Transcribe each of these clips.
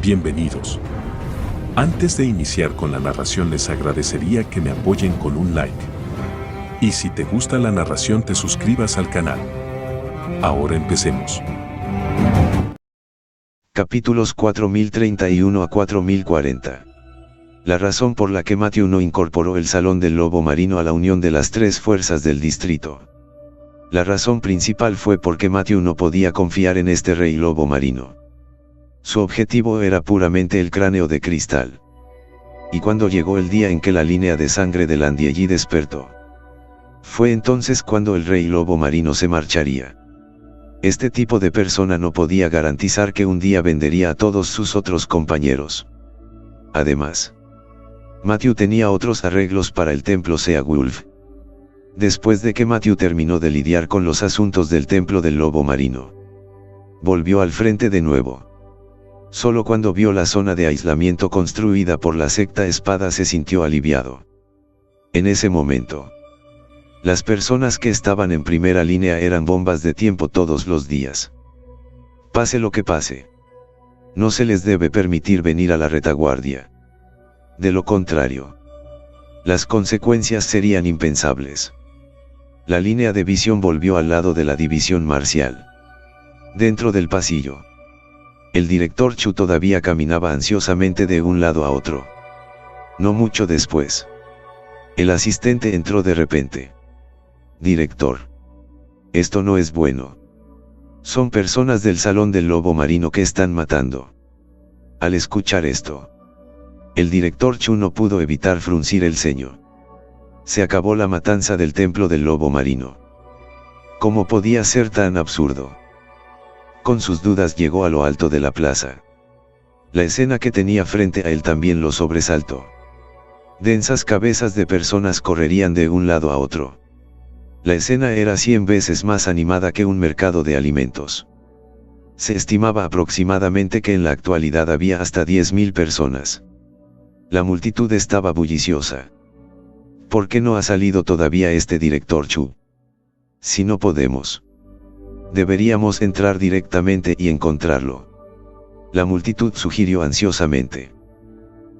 Bienvenidos. Antes de iniciar con la narración les agradecería que me apoyen con un like. Y si te gusta la narración te suscribas al canal. Ahora empecemos. Capítulos 4031 a 4040. La razón por la que Matthew no incorporó el Salón del Lobo Marino a la unión de las tres fuerzas del distrito. La razón principal fue porque Matthew no podía confiar en este rey lobo marino. Su objetivo era puramente el cráneo de cristal. Y cuando llegó el día en que la línea de sangre de Landielli despertó, fue entonces cuando el rey lobo marino se marcharía. Este tipo de persona no podía garantizar que un día vendería a todos sus otros compañeros. Además, Matthew tenía otros arreglos para el templo Seawolf. Después de que Matthew terminó de lidiar con los asuntos del templo del lobo marino, volvió al frente de nuevo. Solo cuando vio la zona de aislamiento construida por la secta Espada se sintió aliviado. En ese momento, las personas que estaban en primera línea eran bombas de tiempo todos los días. Pase lo que pase, no se les debe permitir venir a la retaguardia. De lo contrario, las consecuencias serían impensables. La línea de visión volvió al lado de la división marcial. Dentro del pasillo, el director Chu todavía caminaba ansiosamente de un lado a otro. No mucho después, el asistente entró de repente. Director, esto no es bueno. Son personas del Salón del Lobo Marino que están matando. Al escuchar esto, el director Chu no pudo evitar fruncir el ceño. Se acabó la matanza del templo del Lobo Marino. ¿Cómo podía ser tan absurdo? Con sus dudas llegó a lo alto de la plaza. La escena que tenía frente a él también lo sobresaltó. Densas cabezas de personas correrían de un lado a otro. La escena era 100 veces más animada que un mercado de alimentos. Se estimaba aproximadamente que en la actualidad había hasta 10.000 personas. La multitud estaba bulliciosa. ¿Por qué no ha salido todavía este director Chu? Si no podemos, deberíamos entrar directamente y encontrarlo. La multitud sugirió ansiosamente.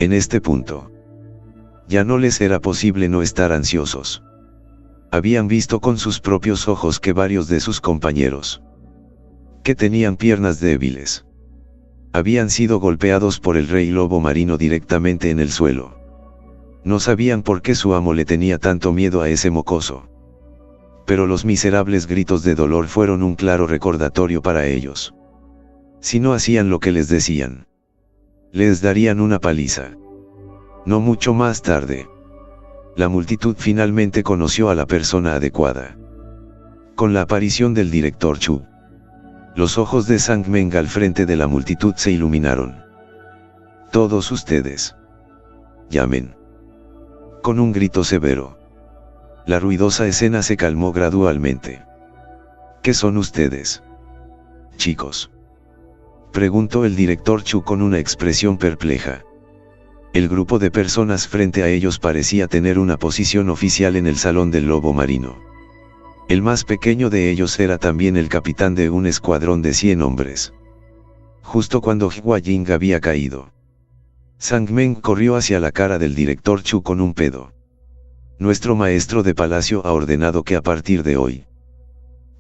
En este punto, ya no les era posible no estar ansiosos. Habían visto con sus propios ojos que varios de sus compañeros, que tenían piernas débiles, habían sido golpeados por el rey lobo marino directamente en el suelo. No sabían por qué su amo le tenía tanto miedo a ese mocoso. Pero los miserables gritos de dolor fueron un claro recordatorio para ellos. Si no hacían lo que les decían, les darían una paliza. No mucho más tarde, la multitud finalmente conoció a la persona adecuada. Con la aparición del director Chu, los ojos de Sang Meng al frente de la multitud se iluminaron. Todos ustedes, llamen. Con un grito severo, la ruidosa escena se calmó gradualmente. ¿Qué son ustedes, chicos?, preguntó el director Chu con una expresión perpleja. El grupo de personas frente a ellos parecía tener una posición oficial en el Salón del Lobo Marino. El más pequeño de ellos era también el capitán de un escuadrón de 100 hombres. Justo cuando Hua Ying había caído, Sang Meng corrió hacia la cara del director Chu con un pedo. Nuestro maestro de palacio ha ordenado que a partir de hoy,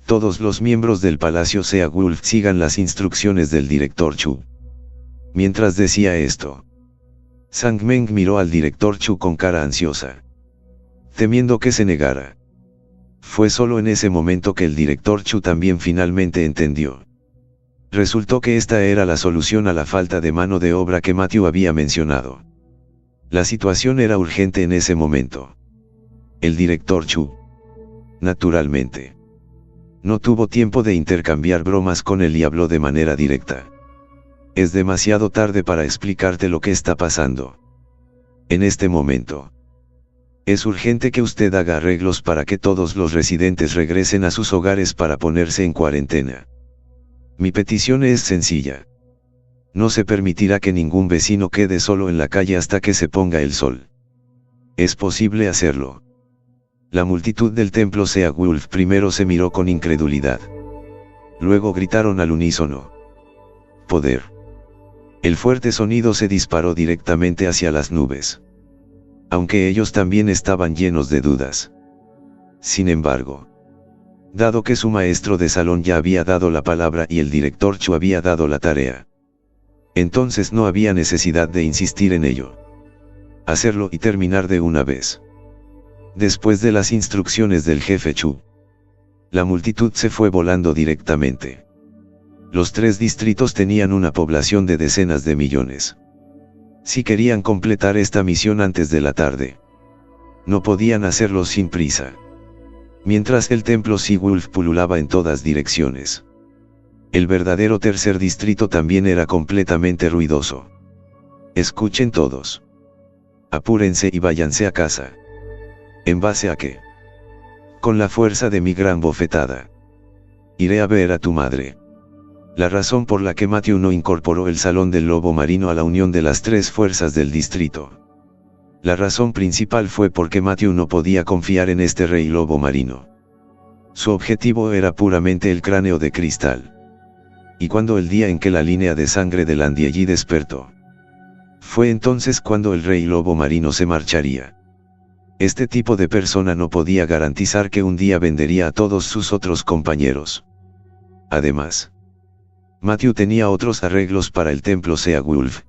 todos los miembros del palacio Seawolf sigan las instrucciones del director Chu. Mientras decía esto, Sang Meng miró al director Chu con cara ansiosa, temiendo que se negara. Fue solo en ese momento que el director Chu también finalmente entendió. Resultó que esta era la solución a la falta de mano de obra que Matthew había mencionado. La situación era urgente en ese momento. El director Chu, naturalmente, no tuvo tiempo de intercambiar bromas con él y habló de manera directa. Es demasiado tarde para explicarte lo que está pasando. En este momento, es urgente que usted haga arreglos para que todos los residentes regresen a sus hogares para ponerse en cuarentena. Mi petición es sencilla. No se permitirá que ningún vecino quede solo en la calle hasta que se ponga el sol. ¿Es posible hacerlo? La multitud del templo Seawolf primero se miró con incredulidad. Luego gritaron al unísono: ¡Poder! El fuerte sonido se disparó directamente hacia las nubes. Aunque ellos también estaban llenos de dudas. Sin embargo, dado que su maestro de salón ya había dado la palabra y el director Chu había dado la tarea, entonces no había necesidad de insistir en ello. Hacerlo y terminar de una vez. Después de las instrucciones del jefe Chu, la multitud se fue volando directamente. Los 3 distritos tenían una población de decenas de millones. Si querían completar esta misión antes de la tarde, no podían hacerlo sin prisa. Mientras el templo Seawolf pululaba en todas direcciones. El verdadero tercer distrito también era completamente ruidoso. Escuchen todos. Apúrense y váyanse a casa. ¿En base a qué? Con la fuerza de mi gran bofetada. Iré a ver a tu madre. La razón por la que Matthew no incorporó el Salón del Lobo Marino a la unión de las 3 fuerzas del distrito. La razón principal fue porque Matthew no podía confiar en este rey lobo marino. Su objetivo era puramente el cráneo de cristal. Y cuando el día en que la línea de sangre de Landielli despertó, fue entonces cuando el rey lobo marino se marcharía. Este tipo de persona no podía garantizar que un día vendería a todos sus otros compañeros. Además, Matthew tenía otros arreglos para el templo Seawolf.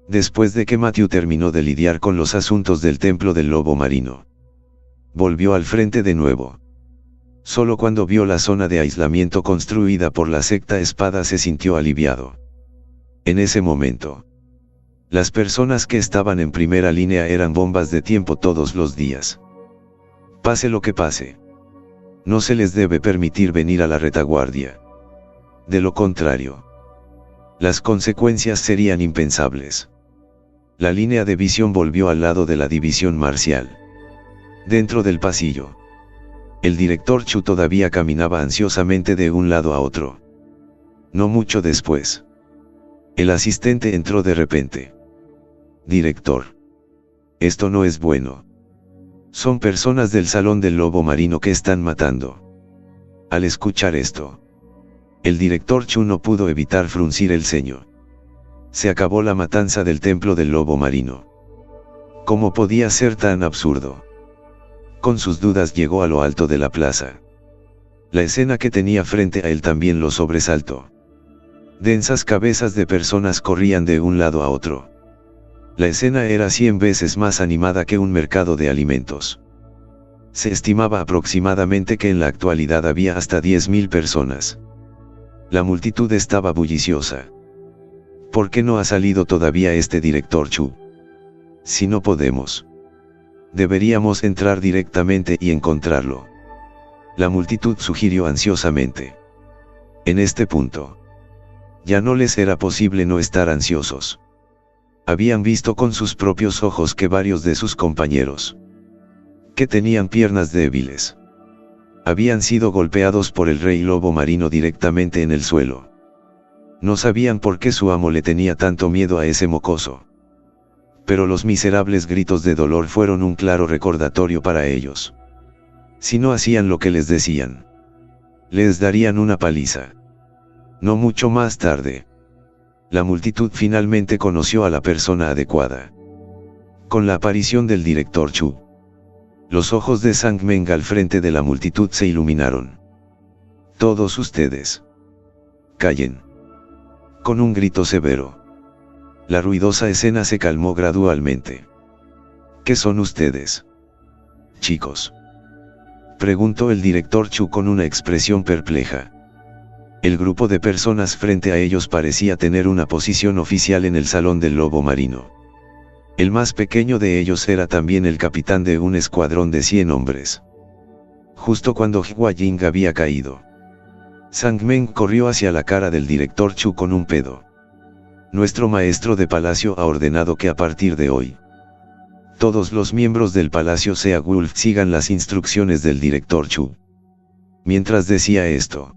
Después de que Matthew terminó de lidiar con los asuntos del templo del lobo marino, volvió al frente de nuevo. Solo cuando vio la zona de aislamiento construida por la secta Espada se sintió aliviado. En ese momento, las personas que estaban en primera línea eran bombas de tiempo todos los días. Pase lo que pase, no se les debe permitir venir a la retaguardia. De lo contrario, las consecuencias serían impensables. La línea de visión volvió al lado de la división marcial. Dentro del pasillo, el director Chu todavía caminaba ansiosamente de un lado a otro. No mucho después, el asistente entró de repente. Director, esto no es bueno. Son personas del Salón del Lobo Marino que están matando. Al escuchar esto, el director Chu no pudo evitar fruncir el ceño. Se acabó la matanza del templo del lobo marino. ¿Cómo podía ser tan absurdo? Con sus dudas llegó a lo alto de la plaza. La escena que tenía frente a él también lo sobresaltó. Densas cabezas de personas corrían de un lado a otro. La escena era 100 veces más animada que un mercado de alimentos. Se estimaba aproximadamente que en la actualidad había hasta 10.000 personas. La multitud estaba bulliciosa. ¿Por qué no ha salido todavía este director Chu? Si no podemos, deberíamos entrar directamente y encontrarlo. La multitud sugirió ansiosamente. En este punto, ya no les era posible no estar ansiosos. Habían visto con sus propios ojos que varios de sus compañeros, que tenían piernas débiles, habían sido golpeados por el rey lobo marino directamente en el suelo. No sabían por qué su amo le tenía tanto miedo a ese mocoso. Pero los miserables gritos de dolor fueron un claro recordatorio para ellos. Si no hacían lo que les decían, les darían una paliza. No mucho más tarde, la multitud finalmente conoció a la persona adecuada. Con la aparición del director Chu, los ojos de Sang Meng al frente de la multitud se iluminaron. Todos ustedes, callen. Con un grito severo, la ruidosa escena se calmó gradualmente. ¿Qué son ustedes, chicos?, preguntó el director Chu con una expresión perpleja. El grupo de personas frente a ellos parecía tener una posición oficial en el Salón del Lobo Marino. El más pequeño de ellos era también el capitán de un escuadrón de 100 hombres. Justo cuando Hua Ying había caído, Sang Meng corrió hacia la cara del director Chu con un pedo. Nuestro maestro de palacio ha ordenado que a partir de hoy, todos los miembros del palacio Seawolf sigan las instrucciones del director Chu. Mientras decía esto,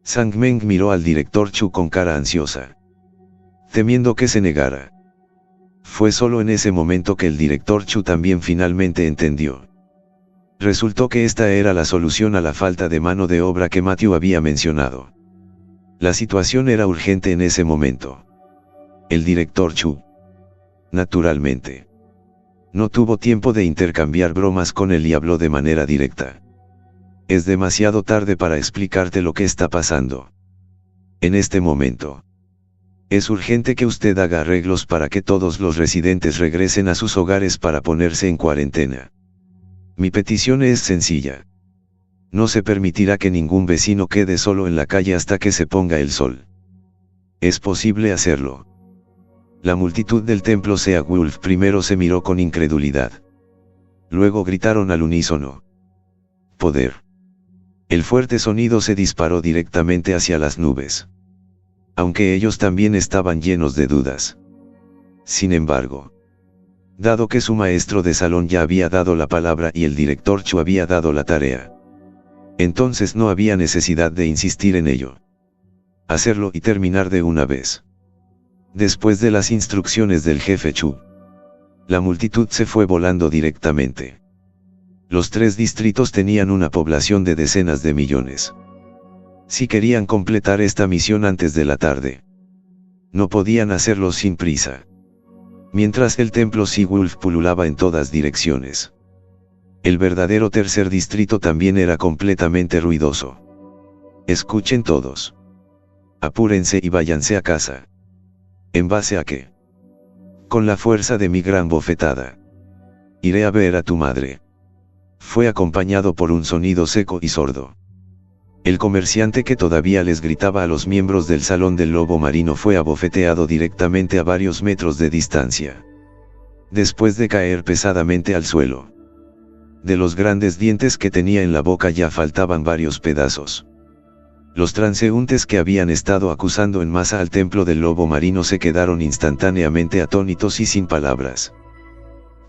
Sang Meng miró al director Chu con cara ansiosa, temiendo que se negara. Fue solo en ese momento que el director Chu también finalmente entendió. Resultó que esta era la solución a la falta de mano de obra que Matthew había mencionado. La situación era urgente en ese momento. El director Chu. Naturalmente. No tuvo tiempo de intercambiar bromas con él y habló de manera directa. Es demasiado tarde para explicarte lo que está pasando. En este momento. Es urgente que usted haga arreglos para que todos los residentes regresen a sus hogares para ponerse en cuarentena. Mi petición es sencilla. No se permitirá que ningún vecino quede solo en la calle hasta que se ponga el sol. Es posible hacerlo. La multitud del templo Sea Wolf primero se miró con incredulidad. Luego gritaron al unísono. Poder. El fuerte sonido se disparó directamente hacia las nubes. Aunque ellos también estaban llenos de dudas. Sin embargo, dado que su maestro de salón ya había dado la palabra y el director Chu había dado la tarea, entonces no había necesidad de insistir en ello. Hacerlo y terminar de una vez. Después de las instrucciones del jefe Chu, la multitud se fue volando directamente. Los 3 distritos tenían una población de decenas de millones. Si querían completar esta misión antes de la tarde, no podían hacerlo sin prisa. Mientras el templo Sea Wolf pululaba en todas direcciones. El verdadero tercer distrito también era completamente ruidoso. Escuchen todos. Apúrense y váyanse a casa. ¿En base a qué? Con la fuerza de mi gran bofetada. Iré a ver a tu madre. Fue acompañado por un sonido seco y sordo. El comerciante que todavía les gritaba a los miembros del salón del lobo marino fue abofeteado directamente a varios metros de distancia. Después de caer pesadamente al suelo. De los grandes dientes que tenía en la boca ya faltaban varios pedazos. Los transeúntes que habían estado acusando en masa al templo del lobo marino se quedaron instantáneamente atónitos y sin palabras.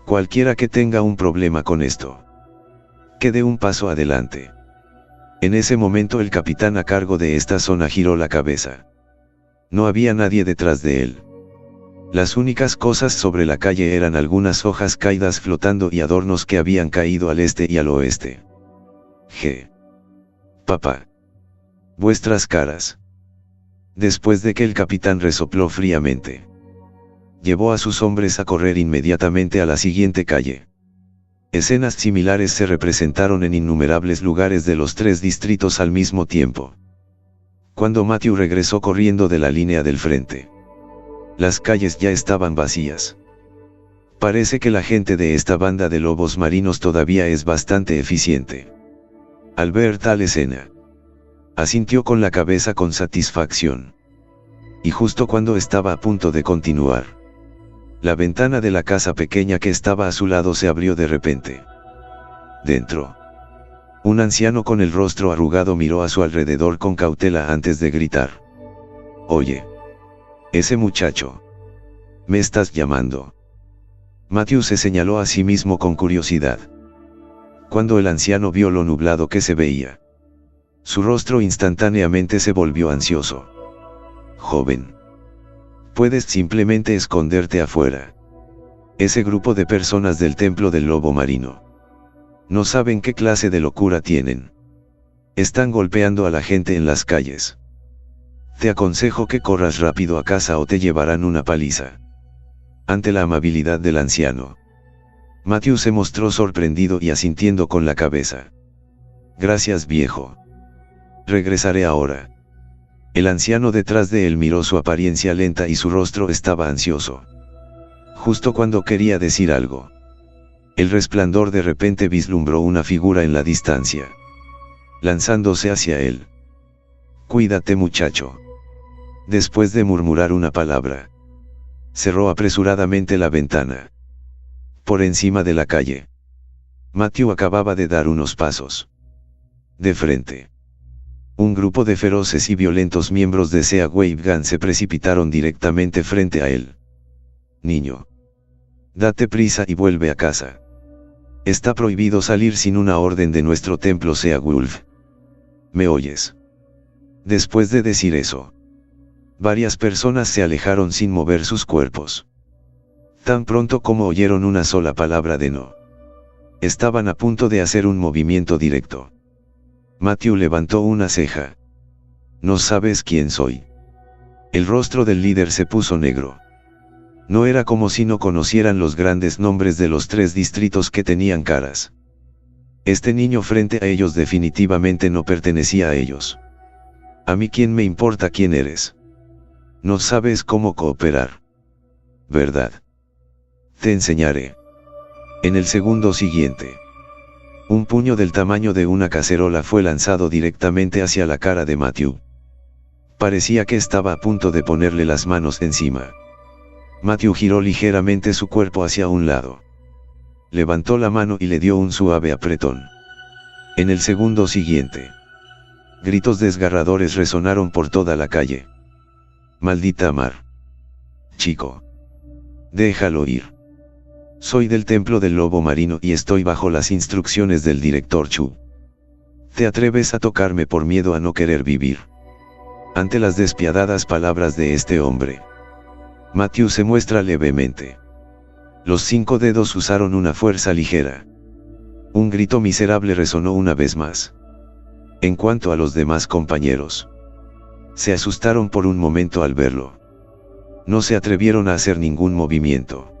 Cualquiera que tenga un problema con esto, que dé un paso adelante. En ese momento el capitán a cargo de esta zona giró la cabeza. No había nadie detrás de él. Las únicas cosas sobre la calle eran algunas hojas caídas flotando y adornos que habían caído al este y al oeste. Papá. Vuestras caras. Después de que el capitán resopló fríamente, llevó a sus hombres a correr inmediatamente a la siguiente calle. Escenas similares se representaron en innumerables lugares de los 3 distritos al mismo tiempo. Cuando Matthew regresó corriendo de la línea del frente, las calles ya estaban vacías. Parece que la gente de esta banda de lobos marinos todavía es bastante eficiente. Al ver tal escena, asintió con la cabeza con satisfacción. Y justo cuando estaba a punto de continuar, la ventana de la casa pequeña que estaba a su lado se abrió de repente. Dentro, un anciano con el rostro arrugado miró a su alrededor con cautela antes de gritar. Oye. Ese muchacho. ¿Me estás llamando? Matthew se señaló a sí mismo con curiosidad. Cuando el anciano vio lo nublado que se veía, su rostro instantáneamente se volvió ansioso. Joven. Puedes simplemente esconderte afuera. Ese grupo de personas del templo del lobo marino no saben qué clase de locura tienen. Están golpeando a la gente en las calles. Te aconsejo que corras rápido a casa o te llevarán una paliza. Ante la amabilidad del anciano, Matthew se mostró sorprendido y asintiendo con la cabeza. Gracias, viejo. Regresaré ahora. El anciano detrás de él miró su apariencia lenta y su rostro estaba ansioso. Justo cuando quería decir algo, el resplandor de repente vislumbró una figura en la distancia, lanzándose hacia él. Cuídate, muchacho. Después de murmurar una palabra, cerró apresuradamente la ventana. Por encima de la calle, Matthew acababa de dar unos pasos. De frente, un grupo de feroces y violentos miembros de Sea Wave Gang se precipitaron directamente frente a él. Niño. Date prisa y vuelve a casa. Está prohibido salir sin una orden de nuestro templo Sea Wolf. ¿Me oyes? Después de decir eso, varias personas se alejaron sin mover sus cuerpos. Tan pronto como oyeron una sola palabra de no, estaban a punto de hacer un movimiento directo. Matthew levantó una ceja. ¿No sabes quién soy? El rostro del líder se puso negro. No era como si no conocieran los grandes nombres de los 3 distritos que tenían caras. Este niño frente a ellos definitivamente no pertenecía a ellos. A mí quién me importa quién eres. No sabes cómo cooperar, ¿verdad? Te enseñaré. En el segundo siguiente, un puño del tamaño de una cacerola fue lanzado directamente hacia la cara de Matthew. Parecía que estaba a punto de ponerle las manos encima. Matthew giró ligeramente su cuerpo hacia un lado. Levantó la mano y le dio un suave apretón. En el segundo siguiente, gritos desgarradores resonaron por toda la calle. Maldita mar. Chico. Déjalo ir. Soy del templo del lobo marino y estoy bajo las instrucciones del director Chu. ¿Te atreves a tocarme por miedo a no querer vivir? Ante las despiadadas palabras de este hombre, Matthew se muestra levemente. Los 5 dedos usaron una fuerza ligera. Un grito miserable resonó una vez más. En cuanto a los demás compañeros, se asustaron por un momento al verlo. No se atrevieron a hacer ningún movimiento.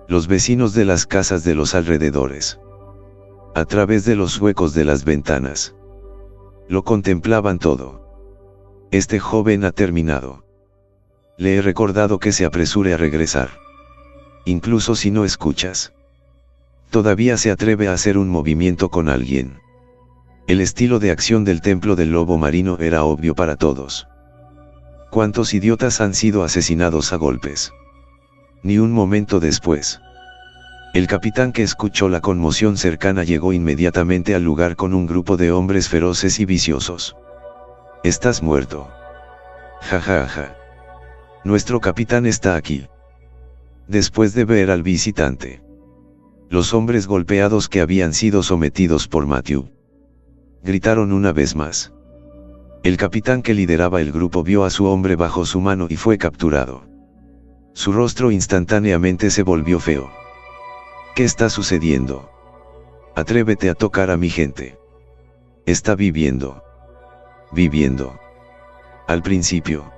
Los vecinos de las casas de los alrededores, a través de los huecos de las ventanas, lo contemplaban todo. Este joven ha terminado. Le he recordado que se apresure a regresar. Incluso si no escuchas, todavía se atreve a hacer un movimiento con alguien. El estilo de acción del templo del lobo marino era obvio para todos. ¿Cuántos idiotas han sido asesinados a golpes? Ni un momento después, el capitán, que escuchó la conmoción cercana, llegó inmediatamente al lugar con un grupo de hombres feroces y viciosos. «Estás muerto. Ja ja ja. Nuestro capitán está aquí». Después de ver al visitante, los hombres golpeados que habían sido sometidos por Matthew gritaron una vez más. El capitán que lideraba el grupo vio a su hombre bajo su mano y fue capturado. Su rostro instantáneamente se volvió feo. ¿Qué está sucediendo? Atrévete a tocar a mi gente. Está viviendo. Viviendo. Al principio,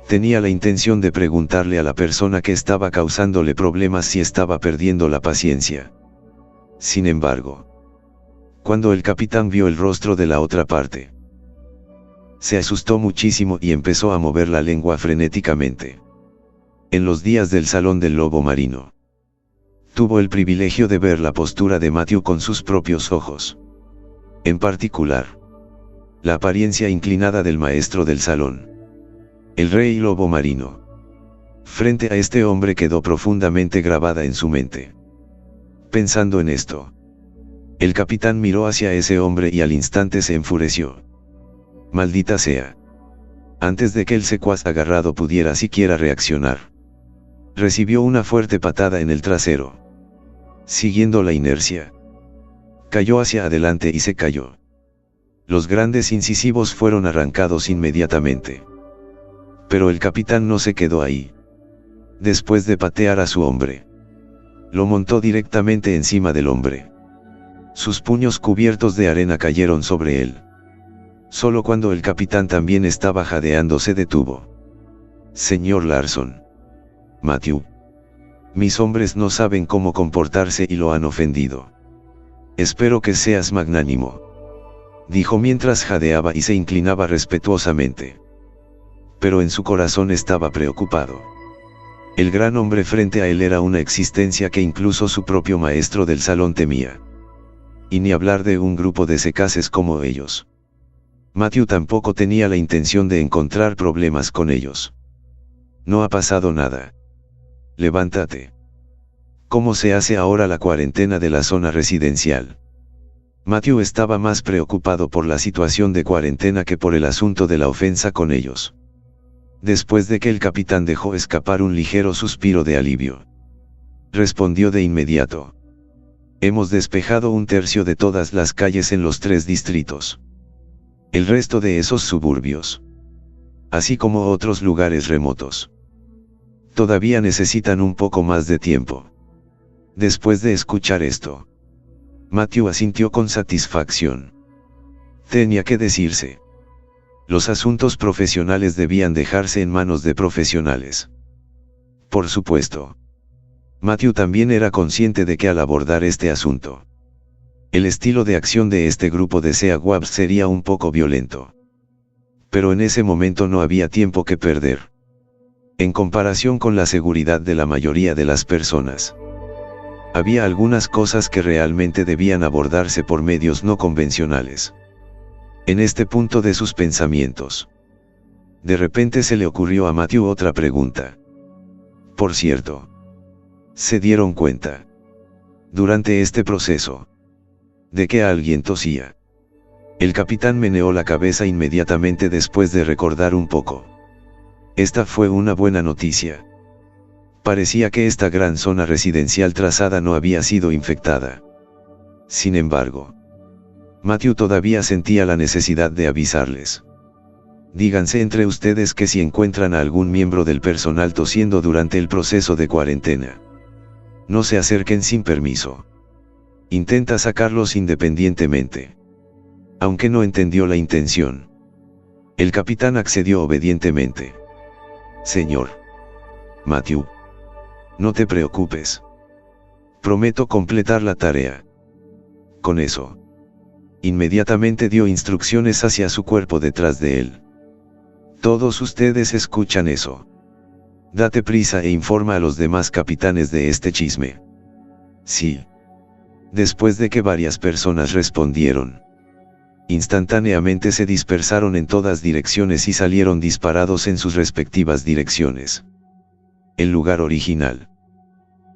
tenía la intención de preguntarle a la persona que estaba causándole problemas si estaba perdiendo la paciencia. Sin embargo, cuando el capitán vio el rostro de la otra parte, se asustó muchísimo y empezó a mover la lengua frenéticamente. En los días del Salón del Lobo Marino, tuvo el privilegio de ver la postura de Matthew con sus propios ojos. En particular, la apariencia inclinada del maestro del salón, el rey lobo marino. Frente a este hombre quedó profundamente grabada en su mente. Pensando en esto, el capitán miró hacia ese hombre y al instante se enfureció. Maldita sea. Antes de que el secuaz agarrado pudiera siquiera reaccionar, recibió una fuerte patada en el trasero. Siguiendo la inercia, cayó hacia adelante y se cayó. Los grandes incisivos fueron arrancados inmediatamente. Pero el capitán no se quedó ahí. Después de patear a su hombre, lo montó directamente encima del hombre. Sus puños cubiertos de arena cayeron sobre él. Solo cuando el capitán también estaba jadeando se detuvo. Señor Larson. Matthew. Mis hombres no saben cómo comportarse y lo han ofendido. Espero que seas magnánimo, dijo mientras jadeaba y se inclinaba respetuosamente. Pero en su corazón estaba preocupado. El gran hombre frente a él era una existencia que incluso su propio maestro del salón temía. Y ni hablar de un grupo de secaces como ellos. Matthew tampoco tenía la intención de encontrar problemas con ellos. No ha pasado nada. Levántate. ¿Cómo se hace ahora la cuarentena de la zona residencial? Matthew estaba más preocupado por la situación de cuarentena que por el asunto de la ofensa con ellos. Después de que el capitán dejó escapar un ligero suspiro de alivio, respondió de inmediato. Hemos despejado 1/3 de todas las calles en los 3 distritos. El resto de esos suburbios, así como otros lugares remotos, todavía necesitan un poco más de tiempo. Después de escuchar esto, Matthew asintió con satisfacción. Tenía que decirse. Los asuntos profesionales debían dejarse en manos de profesionales. Por supuesto. Matthew también era consciente de que al abordar este asunto, el estilo de acción de este grupo de SEAWABS sería un poco violento. Pero en ese momento no había tiempo que perder. En comparación con la seguridad de la mayoría de las personas, había algunas cosas que realmente debían abordarse por medios no convencionales. En este punto de sus pensamientos, de repente se le ocurrió a Matthew otra pregunta. Por cierto, se dieron cuenta, durante este proceso, de que alguien tosía. El capitán meneó la cabeza inmediatamente después de recordar un poco. Esta fue una buena noticia. Parecía que esta gran zona residencial trazada no había sido infectada. Sin embargo, Matthew todavía sentía la necesidad de avisarles. Díganse entre ustedes que si encuentran a algún miembro del personal tosiendo durante el proceso de cuarentena, no se acerquen sin permiso. Intenta sacarlos independientemente. Aunque no entendió la intención, el capitán accedió obedientemente. Señor Matthew, no te preocupes. Prometo completar la tarea. Con eso, inmediatamente dio instrucciones hacia su cuerpo detrás de él. Todos ustedes escuchan eso. Date prisa e informa a los demás capitanes de este chisme. Sí. Después de que varias personas respondieron, instantáneamente se dispersaron en todas direcciones y salieron disparados en sus respectivas direcciones. El lugar original.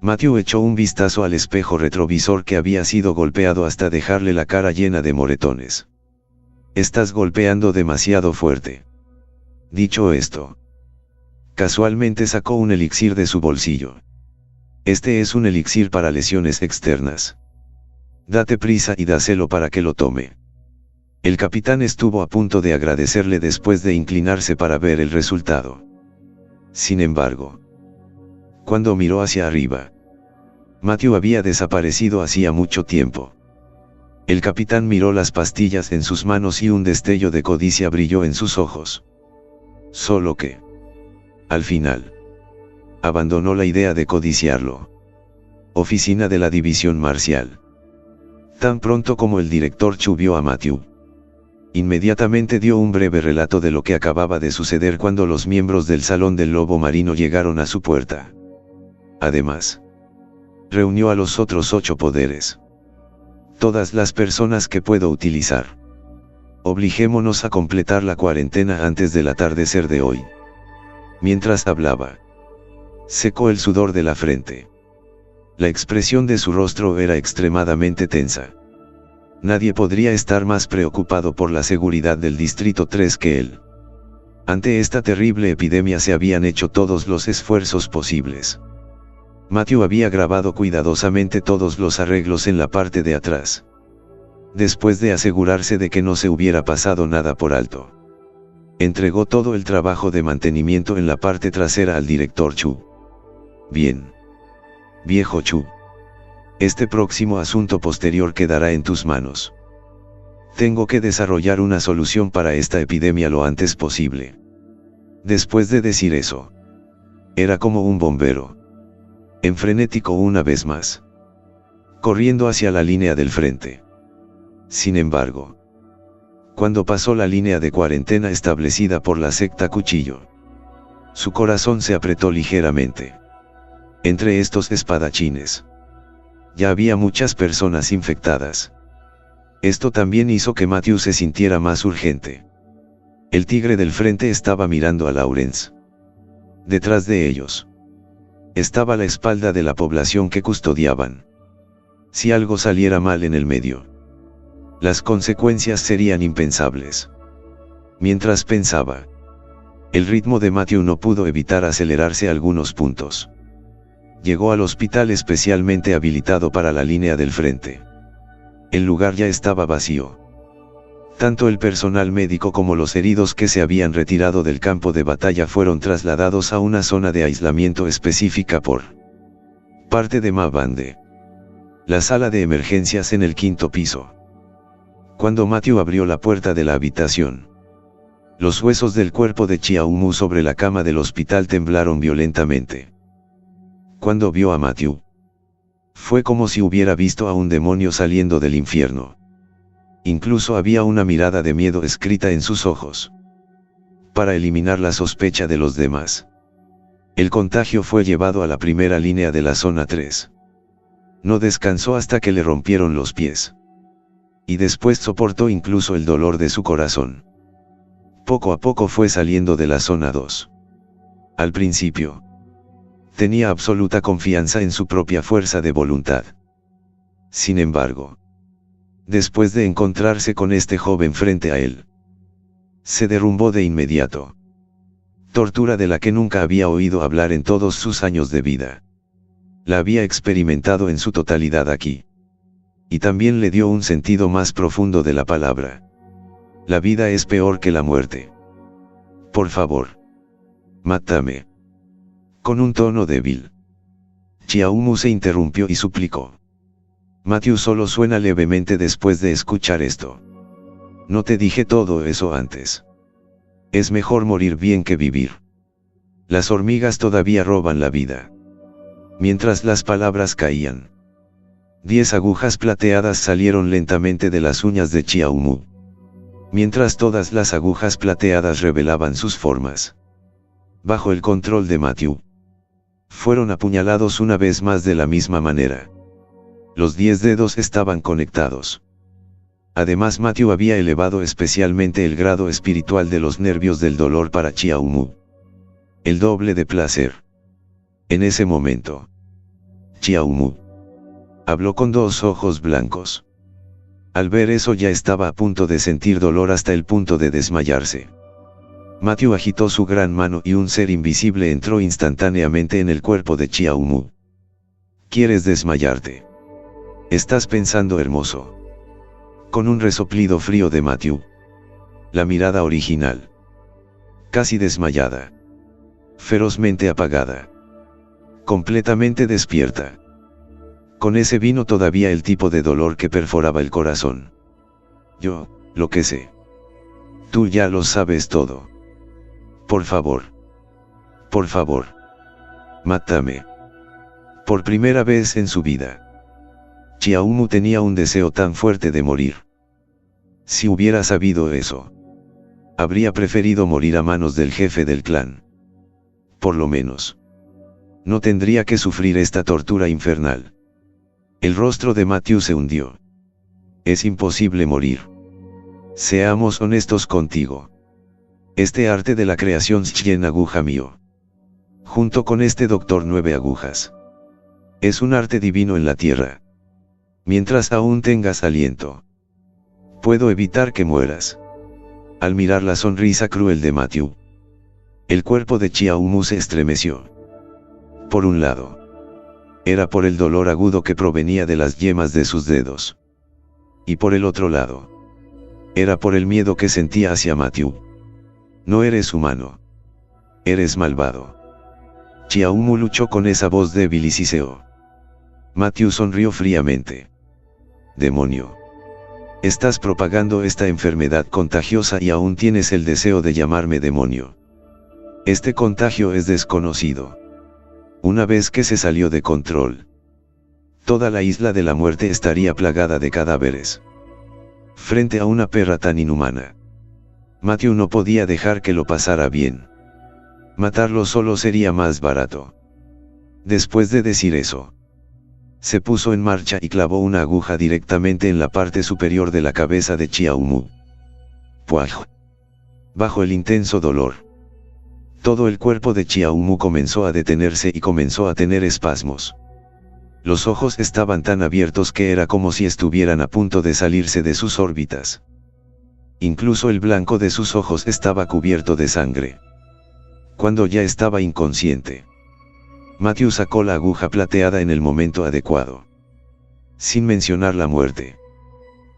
Matthew echó un vistazo al espejo retrovisor que había sido golpeado hasta dejarle la cara llena de moretones. Estás golpeando demasiado fuerte. Dicho esto, casualmente sacó un elixir de su bolsillo. Este es un elixir para lesiones externas. Date prisa y dáselo para que lo tome. El capitán estuvo a punto de agradecerle después de inclinarse para ver el resultado. Sin embargo, cuando miró hacia arriba, Matthew había desaparecido hacía mucho tiempo. El capitán miró las pastillas en sus manos y un destello de codicia brilló en sus ojos. Solo que, al final, abandonó la idea de codiciarlo. Oficina de la División Marcial. Tan pronto como el director Chu vio a Matthew, inmediatamente dio un breve relato de lo que acababa de suceder cuando los miembros del Salón del Lobo Marino llegaron a su puerta. Además, reunió a los otros 8 poderes. Todas las personas que puedo utilizar. Obliguémonos a completar la cuarentena antes del atardecer de hoy. Mientras hablaba, secó el sudor de la frente. La expresión de su rostro era extremadamente tensa. Nadie podría estar más preocupado por la seguridad del Distrito 3 que él. Ante esta terrible epidemia se habían hecho todos los esfuerzos posibles. Matthew había grabado cuidadosamente todos los arreglos en la parte de atrás. Después de asegurarse de que no se hubiera pasado nada por alto, entregó todo el trabajo de mantenimiento en la parte trasera al director Chu. Bien. Viejo Chu. Este próximo asunto posterior quedará en tus manos. Tengo que desarrollar una solución para esta epidemia lo antes posible. Después de decir eso, era como un bombero. En frenético una vez más. Corriendo hacia la línea del frente. Sin embargo, cuando pasó la línea de cuarentena establecida por la secta Cuchillo, su corazón se apretó ligeramente. Entre estos espadachines, ya había muchas personas infectadas. Esto también hizo que Matthew se sintiera más urgente. El tigre del frente estaba mirando a Lawrence. Detrás de ellos, estaba la espalda de la población que custodiaban. Si algo saliera mal en el medio, las consecuencias serían impensables. Mientras pensaba, el ritmo de Matthew no pudo evitar acelerarse algunos puntos. Llegó al hospital especialmente habilitado para la línea del frente. El lugar ya estaba vacío. Tanto el personal médico como los heridos que se habían retirado del campo de batalla fueron trasladados a una zona de aislamiento específica por parte de Mabande. La sala de emergencias en el 5º piso. Cuando Matthew abrió la puerta de la habitación, los huesos del cuerpo de Chiaumu sobre la cama del hospital temblaron violentamente. Cuando vio a Matthew, fue como si hubiera visto a un demonio saliendo del infierno. Incluso había una mirada de miedo escrita en sus ojos. Para eliminar la sospecha de los demás, el contagio fue llevado a la primera línea de la zona 3. No descansó hasta que le rompieron los pies. Y después soportó incluso el dolor de su corazón. Poco a poco fue saliendo de la zona 2. Al principio, tenía absoluta confianza en su propia fuerza de voluntad. Sin embargo, después de encontrarse con este joven frente a él, se derrumbó de inmediato. Tortura de la que nunca había oído hablar en todos sus años de vida. La había experimentado en su totalidad aquí. Y también le dio un sentido más profundo de la palabra. La vida es peor que la muerte. Por favor, mátame. Con un tono débil, Chiaumu se interrumpió y suplicó. Matthew solo suena levemente después de escuchar esto. No te dije todo eso antes. Es mejor morir bien que vivir. Las hormigas todavía roban la vida. Mientras las palabras caían, 10 agujas plateadas salieron lentamente de las uñas de Chiaumu. Mientras todas las agujas plateadas revelaban sus formas. Bajo el control de Matthew, fueron apuñalados una vez más de la misma manera. Los 10 dedos estaban conectados. Además, Matthew había elevado especialmente el grado espiritual de los nervios del dolor para Chiaumu. El doble de placer. En ese momento, Chiaumu habló con 2 ojos blancos. Al ver eso ya estaba a punto de sentir dolor hasta el punto de desmayarse. Matthew agitó su gran mano y un ser invisible entró instantáneamente en el cuerpo de Chiaumu. ¿Quieres desmayarte? Estás pensando hermoso. Con un resoplido frío de Matthew. La mirada original. Casi desmayada. Ferozmente apagada. Completamente despierta. Con ese vino todavía el tipo de dolor que perforaba el corazón. Yo, lo que sé. Tú ya lo sabes todo. Por favor. Por favor. Mátame. Por primera vez en su vida, Chiaumu tenía un deseo tan fuerte de morir. Si hubiera sabido eso, habría preferido morir a manos del jefe del clan. Por lo menos, no tendría que sufrir esta tortura infernal. El rostro de Matthew se hundió. Es imposible morir. Seamos honestos contigo. Este arte de la creación Shen aguja mío. Junto con este doctor 9 agujas. Es un arte divino en la tierra. Mientras aún tengas aliento, puedo evitar que mueras. Al mirar la sonrisa cruel de Matthew, el cuerpo de Chiaumu se estremeció. Por un lado, era por el dolor agudo que provenía de las yemas de sus dedos. Y por el otro lado, era por el miedo que sentía hacia Matthew. No eres humano. Eres malvado. Chiaumu luchó con esa voz débil y siseó. Matthew sonrió fríamente. Demonio. Estás propagando esta enfermedad contagiosa y aún tienes el deseo de llamarme demonio. Este contagio es desconocido. Una vez que se salió de control, toda la isla de la muerte estaría plagada de cadáveres. Frente a una perra tan inhumana, Matthew no podía dejar que lo pasara bien. Matarlo solo sería más barato. Después de decir eso, se puso en marcha y clavó una aguja directamente en la parte superior de la cabeza de Chiaumu. ¡Puaj! Bajo el intenso dolor, todo el cuerpo de Chiaumu comenzó a detenerse y comenzó a tener espasmos. Los ojos estaban tan abiertos que era como si estuvieran a punto de salirse de sus órbitas. Incluso el blanco de sus ojos estaba cubierto de sangre. Cuando ya estaba inconsciente, Matthew sacó la aguja plateada en el momento adecuado. Sin mencionar la muerte.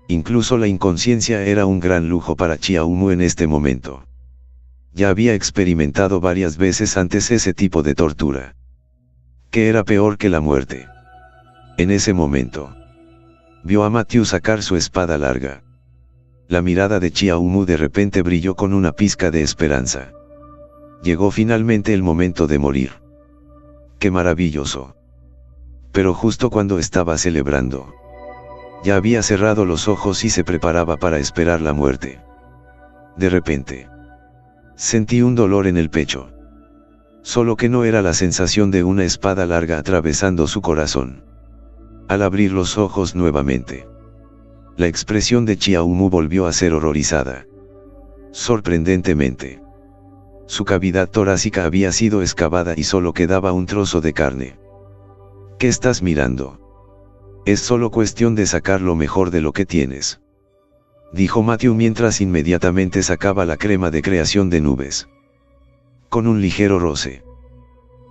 Incluso la inconsciencia era un gran lujo para Chiaumu en este momento. Ya había experimentado varias veces antes ese tipo de tortura. Que era peor que la muerte. En ese momento, vio a Matthew sacar su espada larga. La mirada de Chiaumu de repente brilló con una pizca de esperanza. Llegó finalmente el momento de morir. ¡Qué maravilloso! Pero justo cuando estaba celebrando, ya había cerrado los ojos y se preparaba para esperar la muerte. De repente, sentí un dolor en el pecho. Solo que no era la sensación de una espada larga atravesando su corazón. Al abrir los ojos nuevamente, la expresión de Chiaumu volvió a ser horrorizada. Sorprendentemente, su cavidad torácica había sido excavada y solo quedaba un trozo de carne. ¿Qué estás mirando? Es solo cuestión de sacar lo mejor de lo que tienes, dijo Matthew mientras inmediatamente sacaba la crema de creación de nubes. Con un ligero roce,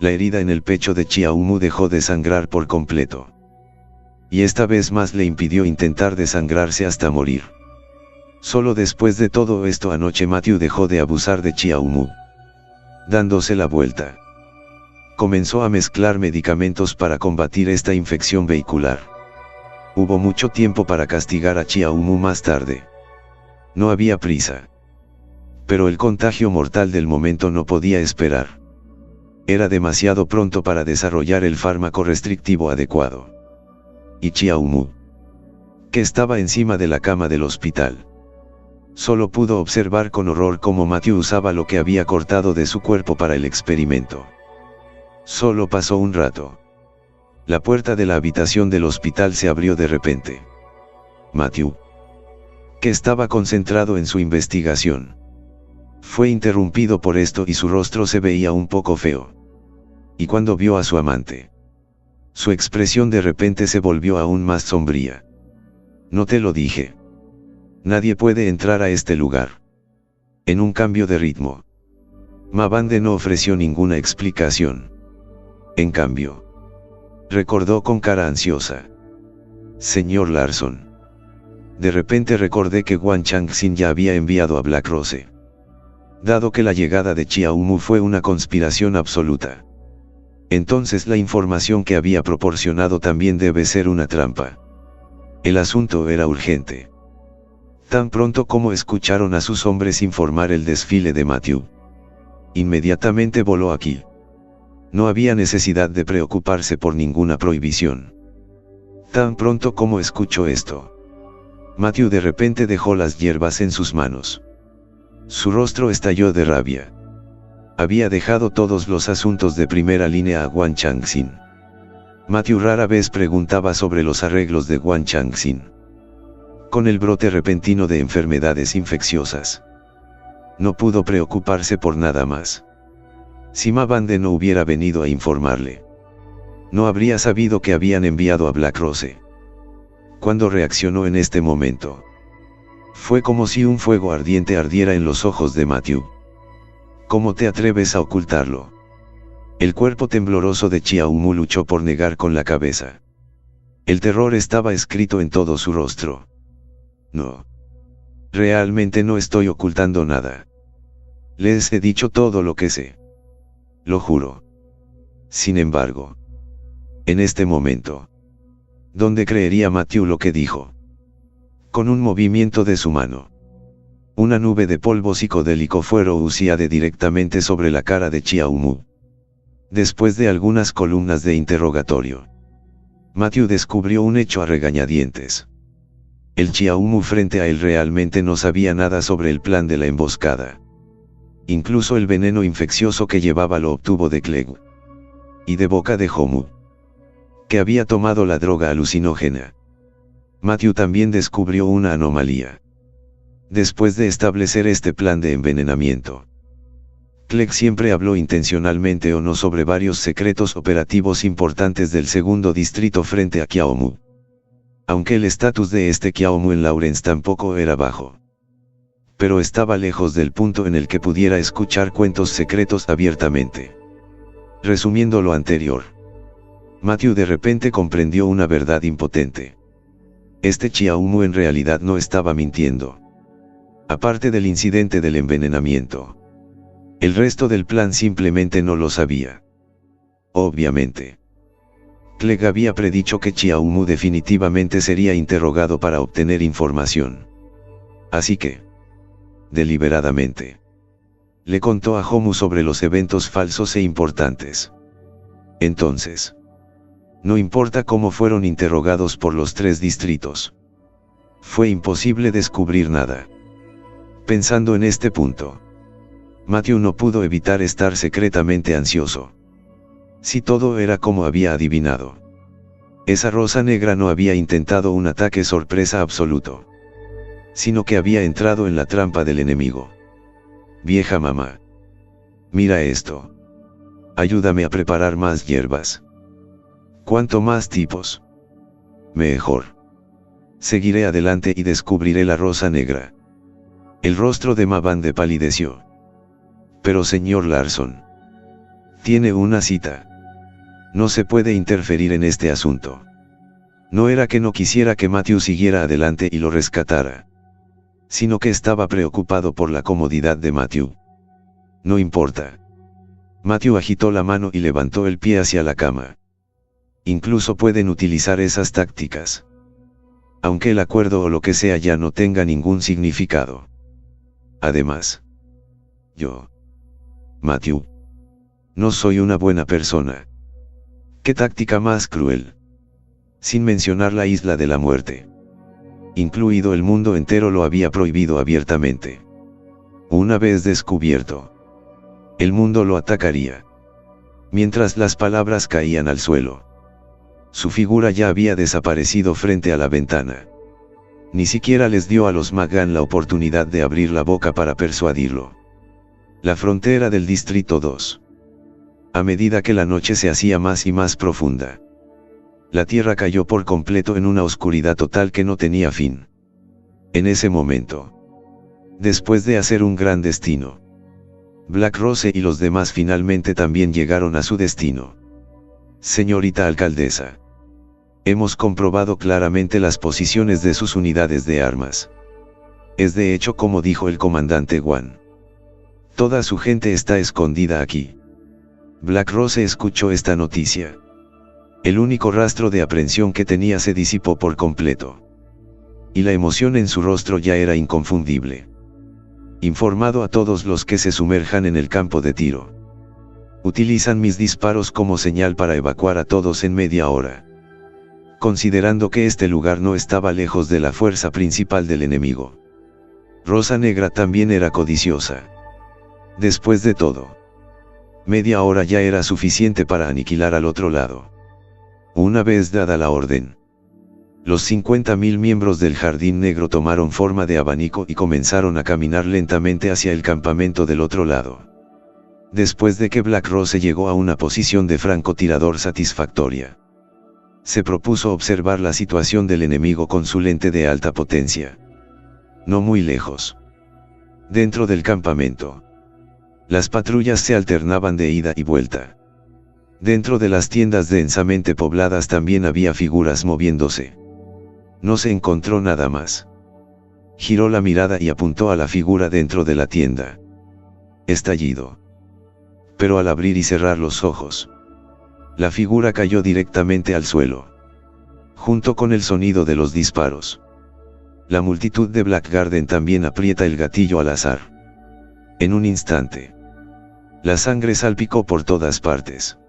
la herida en el pecho de Chiaumu dejó de sangrar por completo. Y esta vez más le impidió intentar desangrarse hasta morir. Solo después de todo esto anoche Matthew dejó de abusar de Chiaumu. Dándose la vuelta, comenzó a mezclar medicamentos para combatir esta infección vehicular. Hubo mucho tiempo para castigar a Chiaumu más tarde. No había prisa. Pero el contagio mortal del momento no podía esperar. Era demasiado pronto para desarrollar el fármaco restrictivo adecuado. Y Chiaumu, que estaba encima de la cama del hospital, solo pudo observar con horror cómo Matthew usaba lo que había cortado de su cuerpo para el experimento. Solo pasó un rato. La puerta de la habitación del hospital se abrió de repente. Matthew, que estaba concentrado en su investigación, fue interrumpido por esto y su rostro se veía un poco feo. Y cuando vio a su amante, su expresión de repente se volvió aún más sombría. No te lo dije. Nadie puede entrar a este lugar. En un cambio de ritmo, Mabande no ofreció ninguna explicación. En cambio, recordó con cara ansiosa: Señor Larson. De repente recordé que Wang Changxin ya había enviado a Black Rose. Dado que la llegada de Chiaumu fue una conspiración absoluta, entonces la información que había proporcionado también debe ser una trampa. El asunto era urgente. Tan pronto como escucharon a sus hombres informar el desfile de Matthew, inmediatamente voló aquí. No había necesidad de preocuparse por ninguna prohibición. Tan pronto como escuchó esto, Matthew de repente dejó las hierbas en sus manos. Su rostro estalló de rabia. Había dejado todos los asuntos de primera línea a Wang Changxin. Matthew rara vez preguntaba sobre los arreglos de Wang Changxin. Con el brote repentino de enfermedades infecciosas, no pudo preocuparse por nada más. Si Mabande no hubiera venido a informarle, no habría sabido que habían enviado a Black Rose. Cuando reaccionó en este momento, fue como si un fuego ardiente ardiera en los ojos de Matthew. ¿Cómo te atreves a ocultarlo? El cuerpo tembloroso de Chiaumu luchó por negar con la cabeza. El terror estaba escrito en todo su rostro. No. Realmente no estoy ocultando nada. Les he dicho todo lo que sé. Lo juro. Sin embargo, en este momento, ¿dónde creería Matthew lo que dijo? Con un movimiento de su mano, una nube de polvo psicodélico fue rociada directamente sobre la cara de Chiaumu. Después de algunas columnas de interrogatorio, Matthew descubrió un hecho a regañadientes. El Chiaumu frente a él realmente no sabía nada sobre el plan de la emboscada. Incluso el veneno infeccioso que llevaba lo obtuvo de Clegg y de boca de Homu, que había tomado la droga alucinógena. Matthew también descubrió una anomalía. Después de establecer este plan de envenenamiento, Clegg siempre habló intencionalmente o no sobre varios secretos operativos importantes del segundo distrito frente a Chiaumu. Aunque el estatus de este Chiaumu en Lawrence tampoco era bajo, pero estaba lejos del punto en el que pudiera escuchar cuentos secretos abiertamente. Resumiendo lo anterior, Matthew de repente comprendió una verdad impotente. Este Chiaumu en realidad no estaba mintiendo. Aparte del incidente del envenenamiento, el resto del plan simplemente no lo sabía. Obviamente, Clegg había predicho que Chiaumu definitivamente sería interrogado para obtener información. Así que, deliberadamente, le contó a Homu sobre los eventos falsos e importantes. Entonces, no importa cómo fueron interrogados por los 3 distritos. Fue imposible descubrir nada. Pensando en este punto, Matthew no pudo evitar estar secretamente ansioso. Si todo era como había adivinado, esa rosa negra no había intentado un ataque sorpresa absoluto, sino que había entrado en la trampa del enemigo. Vieja mamá, mira esto. Ayúdame a preparar más hierbas. Cuanto más tipos, mejor. Seguiré adelante y descubriré la rosa negra. El rostro de Mabande palideció. Pero señor Larson, tiene una cita. No se puede interferir en este asunto. No era que no quisiera que Matthew siguiera adelante y lo rescatara, sino que estaba preocupado por la comodidad de Matthew. No importa. Matthew agitó la mano y levantó el pie hacia la cama. Incluso pueden utilizar esas tácticas, aunque el acuerdo o lo que sea ya no tenga ningún significado. Además, yo, Matthew, no soy una buena persona. ¿Qué táctica más cruel? Sin mencionar la isla de la muerte. Incluido el mundo entero lo había prohibido abiertamente. Una vez descubierto, el mundo lo atacaría. Mientras las palabras caían al suelo, su figura ya había desaparecido frente a la ventana. Ni siquiera les dio a los Magan la oportunidad de abrir la boca para persuadirlo. La frontera del Distrito 2. A medida que la noche se hacía más y más profunda, la tierra cayó por completo en una oscuridad total que no tenía fin. En ese momento, después de hacer un gran destino, Black Rose y los demás finalmente también llegaron a su destino. Señorita alcaldesa, hemos comprobado claramente las posiciones de sus unidades de armas. Es de hecho como dijo el comandante Wan. Toda su gente está escondida aquí. Black Rose escuchó esta noticia. El único rastro de aprensión que tenía se disipó por completo. Y la emoción en su rostro ya era inconfundible. Informado a todos los que se sumerjan en el campo de tiro. Utilizan mis disparos como señal para evacuar a todos en media hora. Considerando que este lugar no estaba lejos de la fuerza principal del enemigo. Rosa Negra también era codiciosa. Después de todo, media hora ya era suficiente para aniquilar al otro lado. Una vez dada la orden, los 50.000 miembros del Jardín Negro tomaron forma de abanico y comenzaron a caminar lentamente hacia el campamento del otro lado. Después de que Black Rose llegó a una posición de francotirador satisfactoria, se propuso observar la situación del enemigo con su lente de alta potencia. No muy lejos. Dentro del campamento, las patrullas se alternaban de ida y vuelta. Dentro de las tiendas densamente pobladas también había figuras moviéndose. No se encontró nada más. Giró la mirada y apuntó a la figura dentro de la tienda. Estallido. Pero al abrir y cerrar los ojos, la figura cayó directamente al suelo, junto con el sonido de los disparos. La multitud de Blackgarden también aprieta el gatillo al azar. En un instante, la sangre salpicó por todas partes.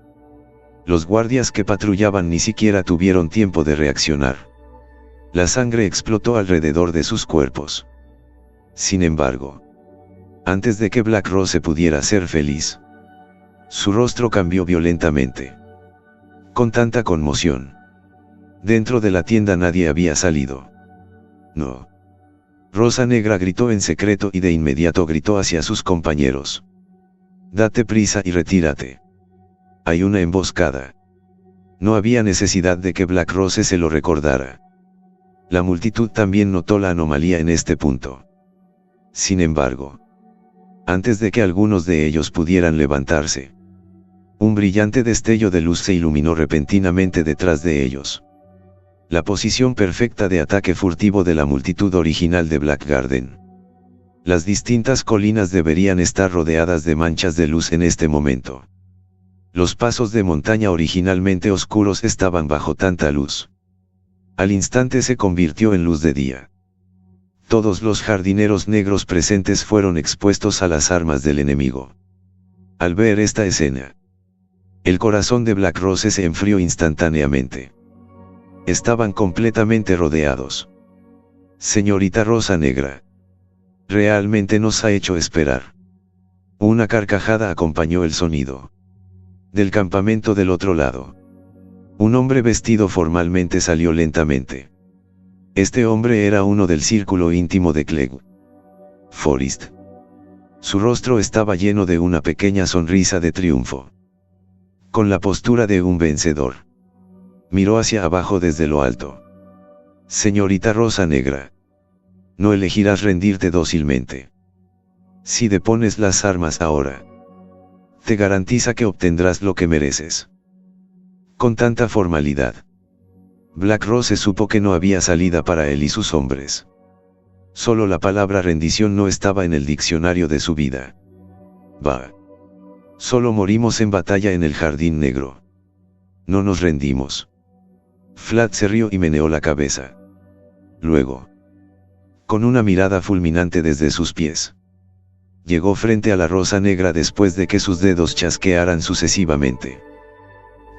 Los guardias que patrullaban ni siquiera tuvieron tiempo de reaccionar. La sangre explotó alrededor de sus cuerpos. Sin embargo, antes de que Black Rose pudiera ser feliz, su rostro cambió violentamente. Con tanta conmoción. Dentro de la tienda nadie había salido. No. Rosa Negra gritó en secreto y de inmediato gritó hacia sus compañeros. Date prisa y retírate. Hay una emboscada. No había necesidad de que Black Rose se lo recordara. La multitud también notó la anomalía en este punto. Sin embargo, antes de que algunos de ellos pudieran levantarse, un brillante destello de luz se iluminó repentinamente detrás de ellos. La posición perfecta de ataque furtivo de la multitud original de Blackgarden. Las distintas colinas deberían estar rodeadas de manchas de luz en este momento. Los pasos de montaña originalmente oscuros estaban bajo tanta luz. Al instante se convirtió en luz de día. Todos los jardineros negros presentes fueron expuestos a las armas del enemigo. Al ver esta escena, El corazón de Black Rose se enfrió instantáneamente. Estaban completamente rodeados. Señorita Rosa Negra. Realmente nos ha hecho esperar. Una carcajada acompañó el sonido. Del campamento del otro lado. Un hombre vestido formalmente salió lentamente. Este hombre era uno del círculo íntimo de Clegg Forest. Su rostro estaba lleno de una pequeña sonrisa de triunfo. Con la postura de un vencedor. Miró hacia abajo desde lo alto. Señorita Rosa Negra. No elegirás rendirte dócilmente. Si depones las armas ahora, te garantiza que obtendrás lo que mereces. Con tanta formalidad. Black Rose supo que no había salida para él y sus hombres. Solo la palabra rendición no estaba en el diccionario de su vida. Bah. Solo morimos en batalla en el Jardín Negro. No nos rendimos. Flat se rió y meneó la cabeza. Luego, con una mirada fulminante desde sus pies, llegó frente a la Rosa Negra después de que sus dedos chasquearan sucesivamente.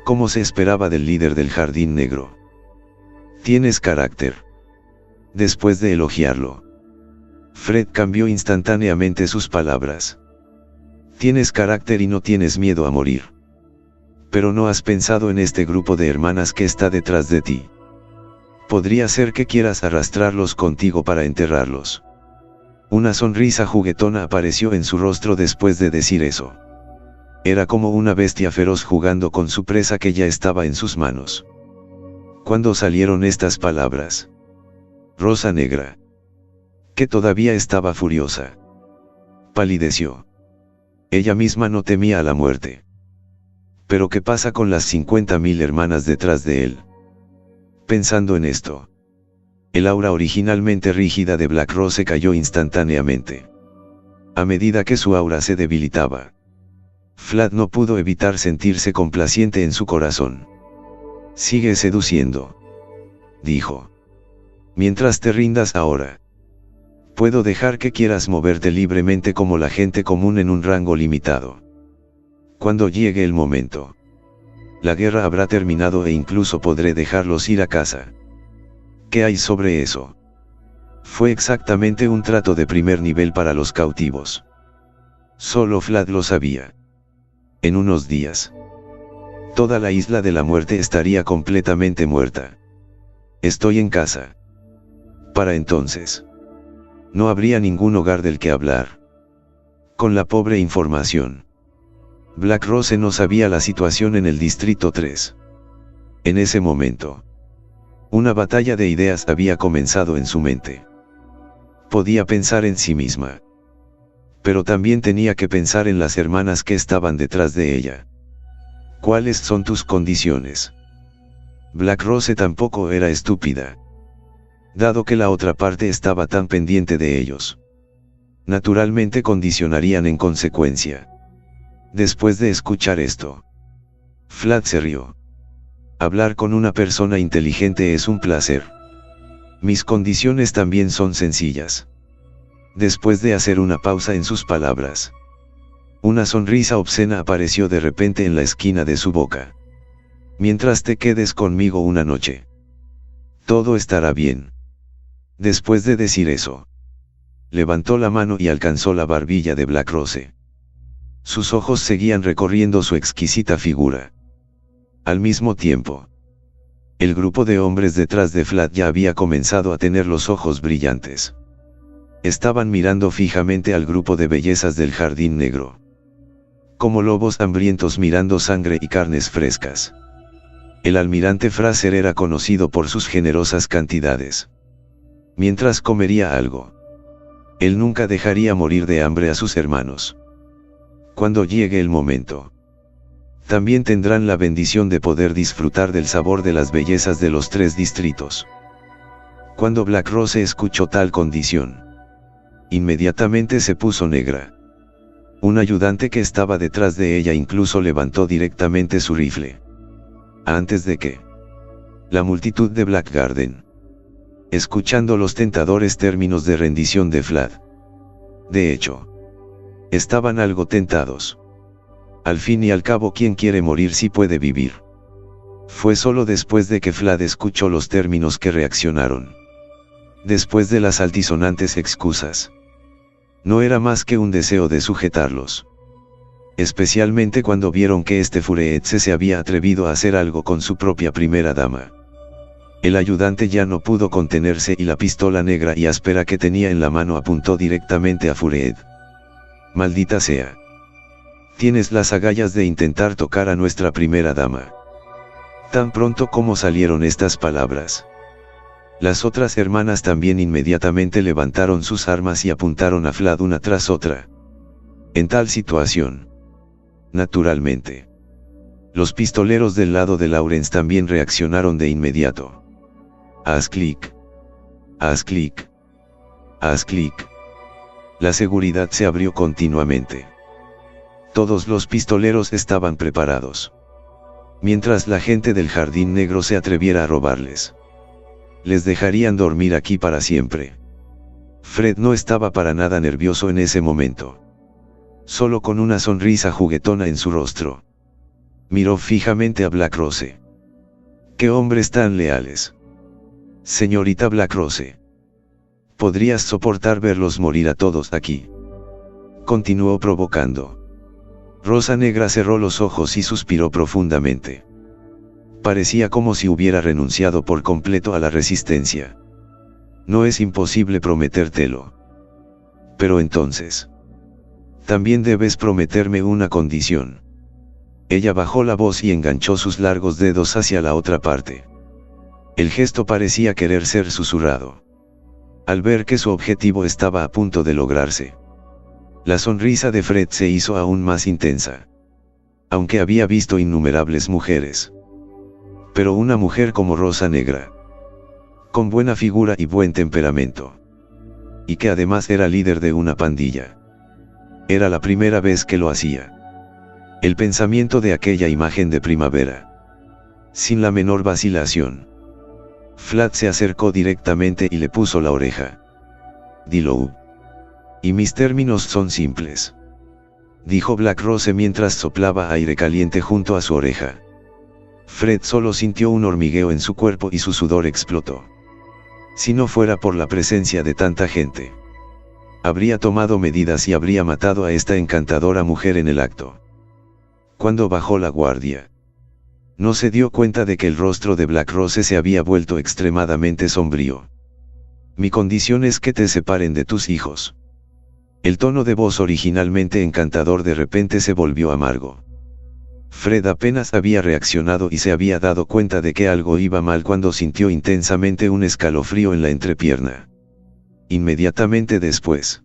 Como se esperaba del líder del Jardín Negro. Tienes carácter. Después de elogiarlo, Fred cambió instantáneamente sus palabras. Tienes carácter y no tienes miedo a morir. Pero no has pensado en este grupo de hermanas que está detrás de ti. Podría ser que quieras arrastrarlos contigo para enterrarlos. Una sonrisa juguetona apareció en su rostro después de decir eso. Era como una bestia feroz jugando con su presa que ya estaba en sus manos. Cuando salieron estas palabras, Rosa Negra, que todavía estaba furiosa, palideció. Ella misma no temía a la muerte. Pero ¿qué pasa con las 50.000 hermanas detrás de él? Pensando en esto, el aura originalmente rígida de Black Rose cayó instantáneamente. A medida que su aura se debilitaba, Flat no pudo evitar sentirse complaciente en su corazón. Sigue seduciendo, dijo. Mientras te rindas ahora, puedo dejar que quieras moverte libremente como la gente común en un rango limitado. Cuando llegue el momento, la guerra habrá terminado e incluso podré dejarlos ir a casa. ¿Qué hay sobre eso? Fue exactamente un trato de primer nivel para los cautivos. Solo Flat lo sabía. En unos días, toda la isla de la muerte estaría completamente muerta. Estoy en casa. Para entonces, no habría ningún hogar del que hablar. Con la pobre información, Black Rose no sabía la situación en el Distrito 3. En ese momento, una batalla de ideas había comenzado en su mente. Podía pensar en sí misma. Pero también tenía que pensar en las hermanas que estaban detrás de ella. ¿Cuáles son tus condiciones? Black Rose tampoco era estúpida. Dado que la otra parte estaba tan pendiente de ellos, naturalmente condicionarían en consecuencia. Después de escuchar esto, Flat se rió. Hablar con una persona inteligente es un placer. Mis condiciones también son sencillas. Después de hacer una pausa en sus palabras, una sonrisa obscena apareció de repente en la esquina de su boca. Mientras te quedes conmigo una noche, todo estará bien. Después de decir eso, levantó la mano y alcanzó la barbilla de Black Rose. Sus ojos seguían recorriendo su exquisita figura. Al mismo tiempo, el grupo de hombres detrás de Flat ya había comenzado a tener los ojos brillantes. Estaban mirando fijamente al grupo de bellezas del Jardín Negro. Como lobos hambrientos mirando sangre y carnes frescas. El almirante Fraser era conocido por sus generosas cantidades. Mientras comería algo, él nunca dejaría morir de hambre a sus hermanos. Cuando llegue el momento, también tendrán la bendición de poder disfrutar del sabor de las bellezas de los 3 distritos. Cuando Black Rose escuchó tal condición, inmediatamente se puso negra. Un ayudante que estaba detrás de ella incluso levantó directamente su rifle. Antes de que la multitud de Black Garden, escuchando los tentadores términos de rendición de Flat, de hecho, estaban algo tentados. Al fin y al cabo, ¿quién quiere morir si puede vivir? Fue solo después de que Vlad escuchó los términos que reaccionaron. Después de las altisonantes excusas. No era más que un deseo de sujetarlos. Especialmente cuando vieron que este Fureetze se había atrevido a hacer algo con su propia primera dama. El ayudante ya no pudo contenerse y la pistola negra y áspera que tenía en la mano apuntó directamente a Fureed. Maldita sea. Tienes las agallas de intentar tocar a nuestra primera dama. Tan pronto como salieron estas palabras. Las otras hermanas también inmediatamente levantaron sus armas y apuntaron a Vlad una tras otra. En tal situación. Naturalmente. Los pistoleros del lado de Lawrence también reaccionaron de inmediato. Haz clic. Haz clic. Haz clic. La seguridad se abrió continuamente. Todos los pistoleros estaban preparados. Mientras la gente del Jardín Negro se atreviera a robarles. Les dejarían dormir aquí para siempre. Fred no estaba para nada nervioso en ese momento. Solo con una sonrisa juguetona en su rostro. Miró fijamente a Black Rose. ¡Qué hombres tan leales! Señorita Black Rose. ¿Podrías soportar verlos morir a todos aquí? Continuó provocando. Rosa Negra cerró los ojos y suspiró profundamente. Parecía como si hubiera renunciado por completo a la resistencia. No es imposible prometértelo. Pero entonces. También debes prometerme una condición. Ella bajó la voz y enganchó sus largos dedos hacia la otra parte. El gesto parecía querer ser susurrado. Al ver que su objetivo estaba a punto de lograrse. La sonrisa de Fred se hizo aún más intensa. Aunque había visto innumerables mujeres. Pero una mujer como Rosa Negra. Con buena figura y buen temperamento. Y que además era líder de una pandilla. Era la primera vez que lo hacía. El pensamiento de aquella imagen de primavera. Sin la menor vacilación. Vlad se acercó directamente y le puso la oreja. Dilo. Y mis términos son simples. Dijo Black Rose mientras soplaba aire caliente junto a su oreja. Fred solo sintió un hormigueo en su cuerpo y su sudor explotó. Si no fuera por la presencia de tanta gente. Habría tomado medidas y habría matado a esta encantadora mujer en el acto. Cuando bajó la guardia. No se dio cuenta de que el rostro de Black Rose se había vuelto extremadamente sombrío. Mi condición es que te separen de tus hijos. El tono de voz originalmente encantador de repente se volvió amargo. Fred apenas había reaccionado y se había dado cuenta de que algo iba mal cuando sintió intensamente un escalofrío en la entrepierna. Inmediatamente después.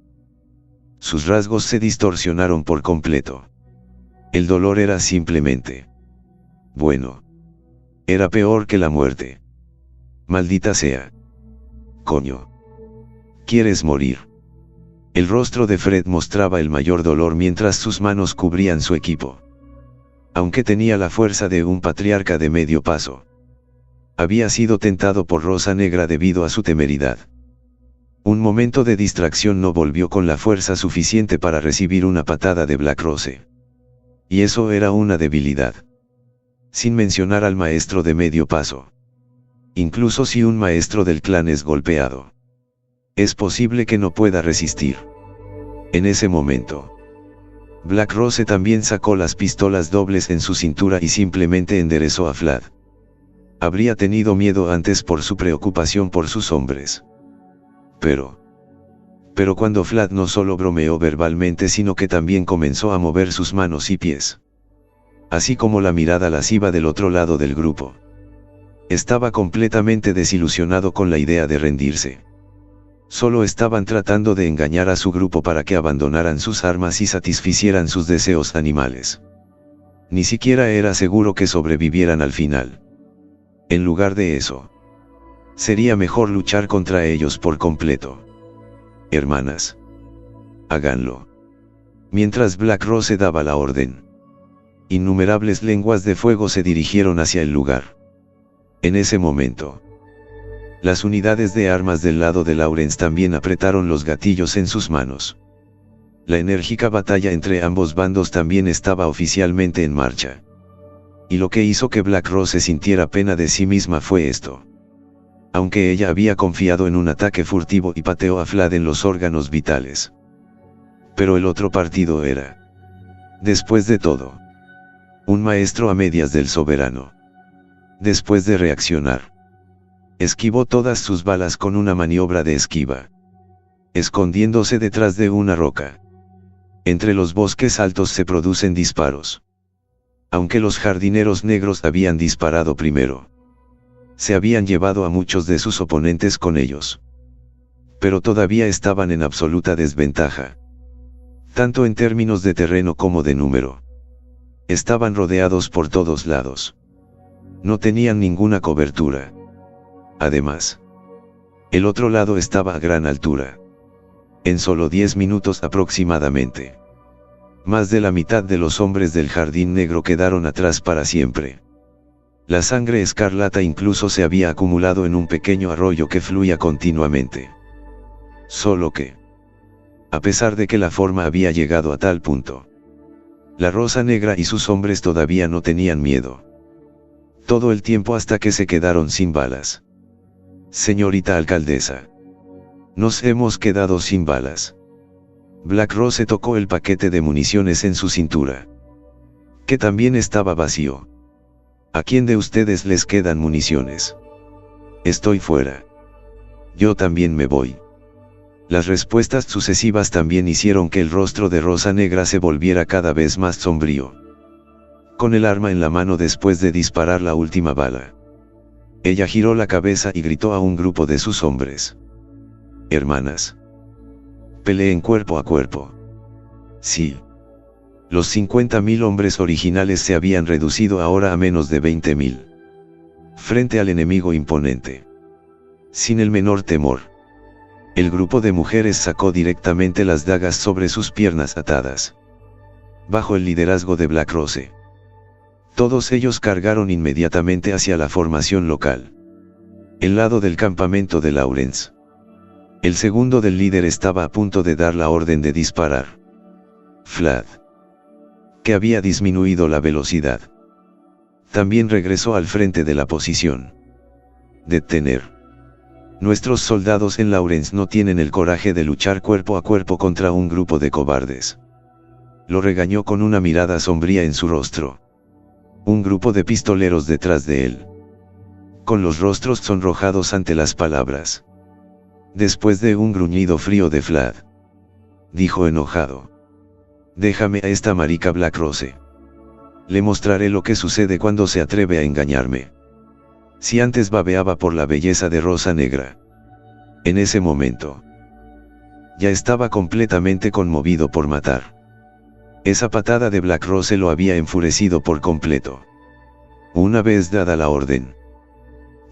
Sus rasgos se distorsionaron por completo. El dolor era simplemente. Bueno. Era peor que la muerte. Maldita sea. Coño. ¿Quieres morir? El rostro de Fred mostraba el mayor dolor mientras sus manos cubrían su equipo. Aunque tenía la fuerza de un patriarca de medio paso. Había sido tentado por Rosa Negra debido a su temeridad. Un momento de distracción no volvió con la fuerza suficiente para recibir una patada de Black Rose. Y eso era una debilidad. Sin mencionar al maestro de medio paso. Incluso si un maestro del clan es golpeado. Es posible que no pueda resistir. En ese momento. Black Rose también sacó las pistolas dobles en su cintura y simplemente enderezó a Vlad. Habría tenido miedo antes por su preocupación por sus hombres. Pero cuando Vlad no solo bromeó verbalmente sino que también comenzó a mover sus manos y pies. Así como la mirada lasciva del otro lado del grupo. Estaba completamente desilusionado con la idea de rendirse. Solo estaban tratando de engañar a su grupo para que abandonaran sus armas y satisficieran sus deseos animales. Ni siquiera era seguro que sobrevivieran al final. En lugar de eso, sería mejor luchar contra ellos por completo. Hermanas, háganlo. Mientras Black Rose daba la orden, innumerables lenguas de fuego se dirigieron hacia el lugar. En ese momento, las unidades de armas del lado de Lawrence también apretaron los gatillos en sus manos. La enérgica batalla entre ambos bandos también estaba oficialmente en marcha. Y lo que hizo que Black Rose sintiera pena de sí misma fue esto. Aunque ella había confiado en un ataque furtivo y pateó a Vlad en los órganos vitales. Pero el otro partido era, después de todo, un maestro a medias del soberano. Después de reaccionar, esquivó todas sus balas con una maniobra de esquiva, escondiéndose detrás de una roca. Entre los bosques altos se producen disparos. Aunque los jardineros negros habían disparado primero, se habían llevado a muchos de sus oponentes con ellos. Pero todavía estaban en absoluta desventaja, tanto en términos de terreno como de número. Estaban rodeados por todos lados. No tenían ninguna cobertura. Además, el otro lado estaba a gran altura. En solo 10 minutos aproximadamente, más de la mitad de los hombres del Jardín Negro quedaron atrás para siempre. La sangre escarlata incluso se había acumulado en un pequeño arroyo que fluía continuamente. Solo que, a pesar de que la forma había llegado a tal punto, la Rosa Negra y sus hombres todavía no tenían miedo. Todo el tiempo hasta que se quedaron sin balas. Señorita alcaldesa, nos hemos quedado sin balas. Black Rose tocó el paquete de municiones en su cintura, que también estaba vacío. ¿A quién de ustedes les quedan municiones? Estoy fuera. Yo también me voy. Las respuestas sucesivas también hicieron que el rostro de Rosa Negra se volviera cada vez más sombrío. Con el arma en la mano después de disparar la última bala, ella giró la cabeza y gritó a un grupo de sus hombres: hermanas, peleen cuerpo a cuerpo. Sí. Los 50.000 hombres originales se habían reducido ahora a menos de 20.000. Frente al enemigo imponente, sin el menor temor, el grupo de mujeres sacó directamente las dagas sobre sus piernas atadas. Bajo el liderazgo de Black Rose, todos ellos cargaron inmediatamente hacia la formación local, el lado del campamento de Lawrence. El segundo del líder estaba a punto de dar la orden de disparar. Vlad, que había disminuido la velocidad, también regresó al frente de la posición. Detener. Nuestros soldados en Lawrence no tienen el coraje de luchar cuerpo a cuerpo contra un grupo de cobardes. Lo regañó con una mirada sombría en su rostro. Un grupo de pistoleros detrás de él, con los rostros sonrojados ante las palabras. Después de un gruñido frío de Vlad, dijo enojado: déjame a esta marica Black Rose. Le mostraré lo que sucede cuando se atreve a engañarme. Si antes babeaba por la belleza de Rosa Negra, en ese momento, ya estaba completamente conmovido por matar. Esa patada de Black Rose lo había enfurecido por completo. Una vez dada la orden,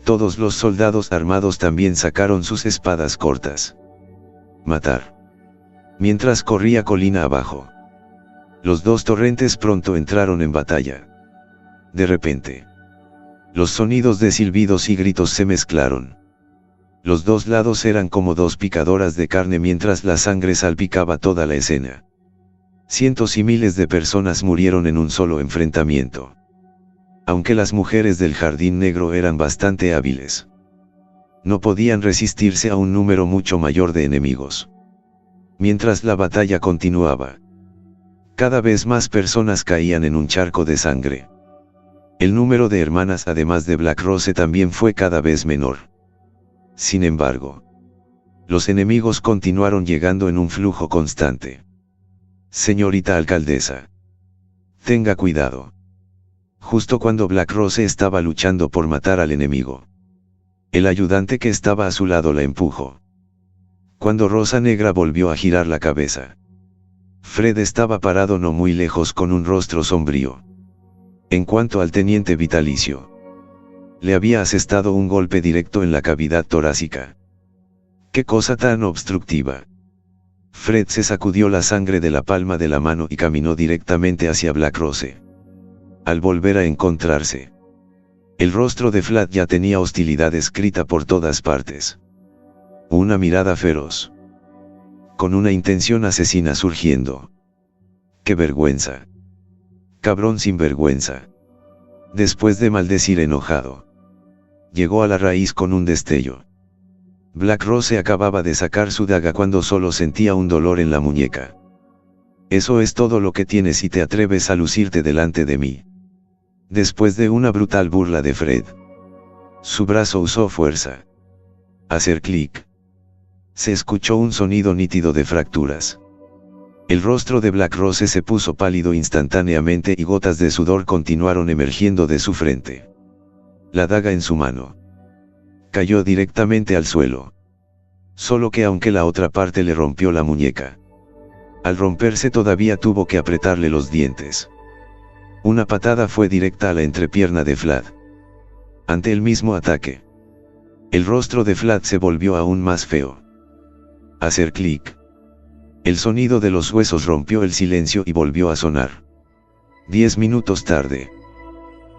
todos los soldados armados también sacaron sus espadas cortas. Matar. Mientras corría colina abajo, los dos torrentes pronto entraron en batalla. De repente, los sonidos de silbidos y gritos se mezclaron. Los dos lados eran como dos picadoras de carne mientras la sangre salpicaba toda la escena. Cientos y miles de personas murieron en un solo enfrentamiento. Aunque las mujeres del Jardín Negro eran bastante hábiles, no podían resistirse a un número mucho mayor de enemigos. Mientras la batalla continuaba, cada vez más personas caían en un charco de sangre. El número de hermanas además de Black Rose también fue cada vez menor. Sin embargo, los enemigos continuaron llegando en un flujo constante. Señorita alcaldesa, tenga cuidado. Justo cuando Black Rose estaba luchando por matar al enemigo, el ayudante que estaba a su lado la empujó. Cuando Rosa Negra volvió a girar la cabeza, Fred estaba parado no muy lejos con un rostro sombrío. En cuanto al teniente vitalicio, le había asestado un golpe directo en la cavidad torácica. ¡Qué cosa tan obstructiva! Fred se sacudió la sangre de la palma de la mano y caminó directamente hacia Black Rose. Al volver a encontrarse, el rostro de Vlad ya tenía hostilidad escrita por todas partes. Una mirada feroz, con una intención asesina surgiendo. ¡Qué vergüenza! Cabrón sinvergüenza. Después de maldecir enojado, llegó a la raíz con un destello. Black Rose acababa de sacar su daga cuando solo sentía un dolor en la muñeca. Eso es todo lo que tienes si te atreves a lucirte delante de mí. Después de una brutal burla de Fred, su brazo usó fuerza. Hacer clic. Se escuchó un sonido nítido de fracturas. El rostro de Black Rose se puso pálido instantáneamente y gotas de sudor continuaron emergiendo de su frente. La daga en su mano cayó directamente al suelo. Solo que aunque la otra parte le rompió la muñeca, al romperse todavía tuvo que apretarle los dientes. Una patada fue directa a la entrepierna de Vlad. Ante el mismo ataque, el rostro de Vlad se volvió aún más feo. Hacer clic. El sonido de los huesos rompió el silencio y volvió a sonar. 10 minutos tarde.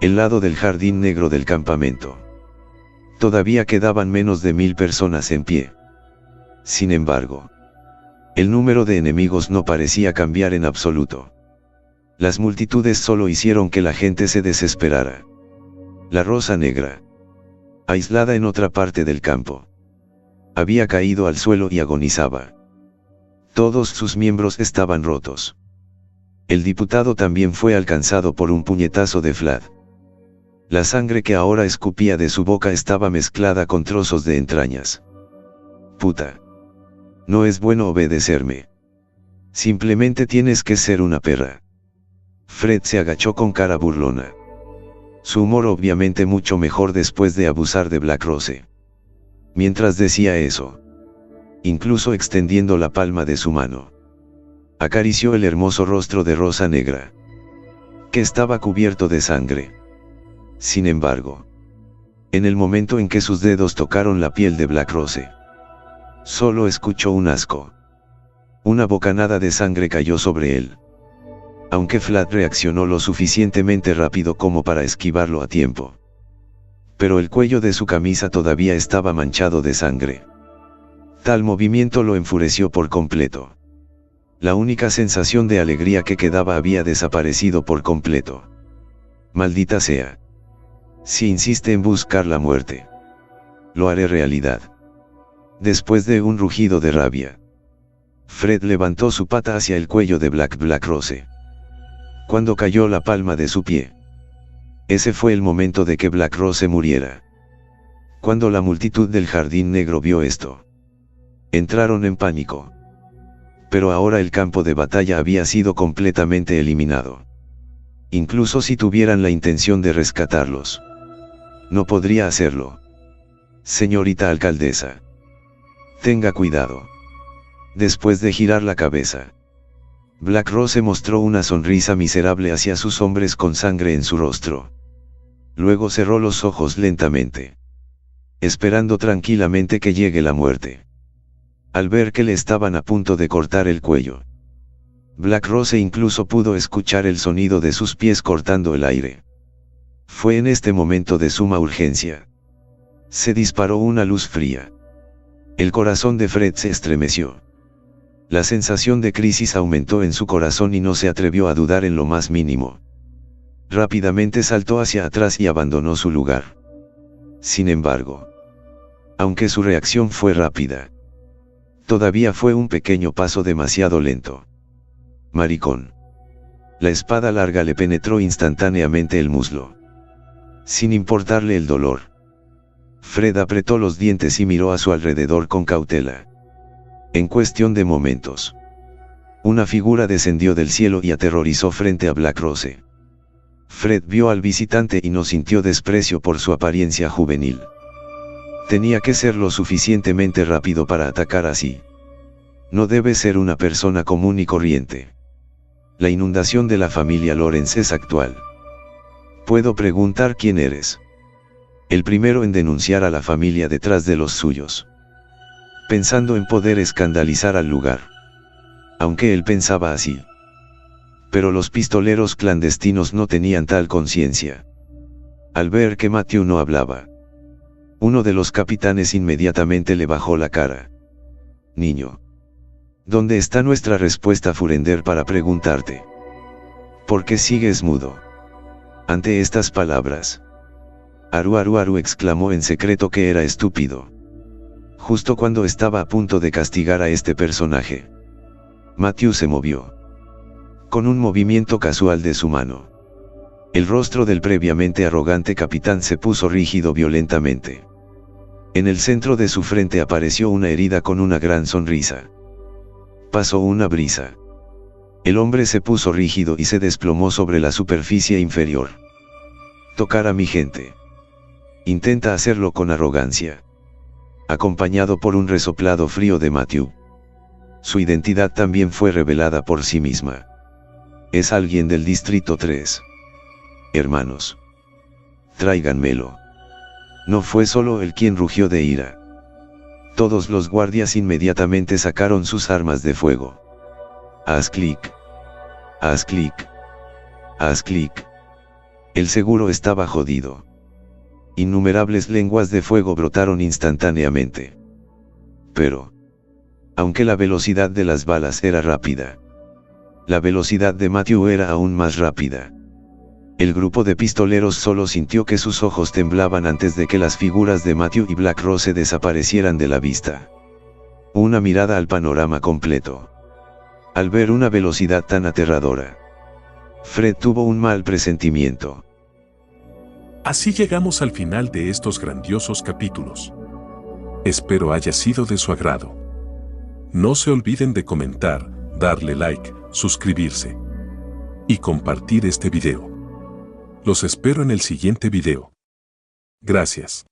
El lado del jardín negro del campamento. Todavía quedaban menos de 1000 personas en pie. Sin embargo, el número de enemigos no parecía cambiar en absoluto. Las multitudes solo hicieron que la gente se desesperara. La Rosa Negra, aislada en otra parte del campo, había caído al suelo y agonizaba. Todos sus miembros estaban rotos. El diputado también fue alcanzado por un puñetazo de Vlad. La sangre que ahora escupía de su boca estaba mezclada con trozos de entrañas. Puta. No es bueno obedecerme. Simplemente tienes que ser una perra. Fred se agachó con cara burlona. Su humor obviamente mucho mejor después de abusar de Black Rose. Mientras decía eso, incluso extendiendo la palma de su mano, acarició el hermoso rostro de Rosa Negra, que estaba cubierto de sangre. Sin embargo, en el momento en que sus dedos tocaron la piel de Black Rose, solo escuchó un asco. Una bocanada de sangre cayó sobre él. Aunque Vlad reaccionó lo suficientemente rápido como para esquivarlo a tiempo. Pero el cuello de su camisa todavía estaba manchado de sangre. Tal movimiento lo enfureció por completo. La única sensación de alegría que quedaba había desaparecido por completo. Maldita sea. Si insiste en buscar la muerte, lo haré realidad. Después de un rugido de rabia, Fred levantó su pata hacia el cuello de Black Rose. Cuando cayó la palma de su pie, ese fue el momento de que Black Rose muriera. Cuando la multitud del Jardín Negro vio esto, entraron en pánico. Pero ahora el campo de batalla había sido completamente eliminado. Incluso si tuvieran la intención de rescatarlos, no podría hacerlo. Señorita alcaldesa, tenga cuidado. Después de girar la cabeza, Black Rose mostró una sonrisa miserable hacia sus hombres con sangre en su rostro. Luego cerró los ojos lentamente, esperando tranquilamente que llegue la muerte. Al ver que le estaban a punto de cortar el cuello, Black Rose incluso pudo escuchar el sonido de sus pies cortando el aire. Fue en este momento de suma urgencia. Se disparó una luz fría. El corazón de Fred se estremeció. La sensación de crisis aumentó en su corazón y no se atrevió a dudar en lo más mínimo. Rápidamente saltó hacia atrás y abandonó su lugar. Sin embargo, aunque su reacción fue rápida, todavía fue un pequeño paso demasiado lento. Maricón. La espada larga le penetró instantáneamente el muslo. Sin importarle el dolor, Fred apretó los dientes y miró a su alrededor con cautela. En cuestión de momentos, una figura descendió del cielo y aterrorizó frente a Black Rose. Fred vio al visitante y no sintió desprecio por su apariencia juvenil. Tenía que ser lo suficientemente rápido para atacar así. No debe ser una persona común y corriente. La inundación de la familia Lawrence es actual. ¿Puedo preguntar quién eres? El primero en denunciar a la familia detrás de los suyos, pensando en poder escandalizar al lugar. Aunque él pensaba así. Pero los pistoleros clandestinos no tenían tal conciencia. Al ver que Matthew no hablaba, uno de los capitanes inmediatamente le bajó la cara. Niño, ¿Dónde está nuestra respuesta furender para preguntarte? ¿Por qué sigues mudo? Ante estas palabras, Aru exclamó en secreto que era estúpido. Justo cuando estaba a punto de castigar a este personaje, Matthew se movió. Con un movimiento casual de su mano, el rostro del previamente arrogante capitán se puso rígido violentamente. En el centro de su frente apareció una herida con una gran sonrisa. Pasó una brisa. El hombre se puso rígido y se desplomó sobre la superficie inferior. Tocar a mi gente. Intenta hacerlo con arrogancia. Acompañado por un resoplado frío de Matthew. Su identidad también fue revelada por sí misma. Es alguien del Distrito 3. Hermanos. Tráiganmelo. No fue solo él quien rugió de ira. Todos los guardias inmediatamente sacaron sus armas de fuego. Haz clic. Haz clic. Haz clic. El seguro estaba jodido. Innumerables lenguas de fuego brotaron instantáneamente. Pero, aunque la velocidad de las balas era rápida, la velocidad de Matthew era aún más rápida. El grupo de pistoleros solo sintió que sus ojos temblaban antes de que las figuras de Matthew y Black Rose desaparecieran de la vista. Una mirada al panorama completo. Al ver una velocidad tan aterradora, Fred tuvo un mal presentimiento. Así llegamos al final de estos grandiosos capítulos. Espero haya sido de su agrado. No se olviden de comentar, darle like, suscribirse y compartir este video. Los espero en el siguiente video. Gracias.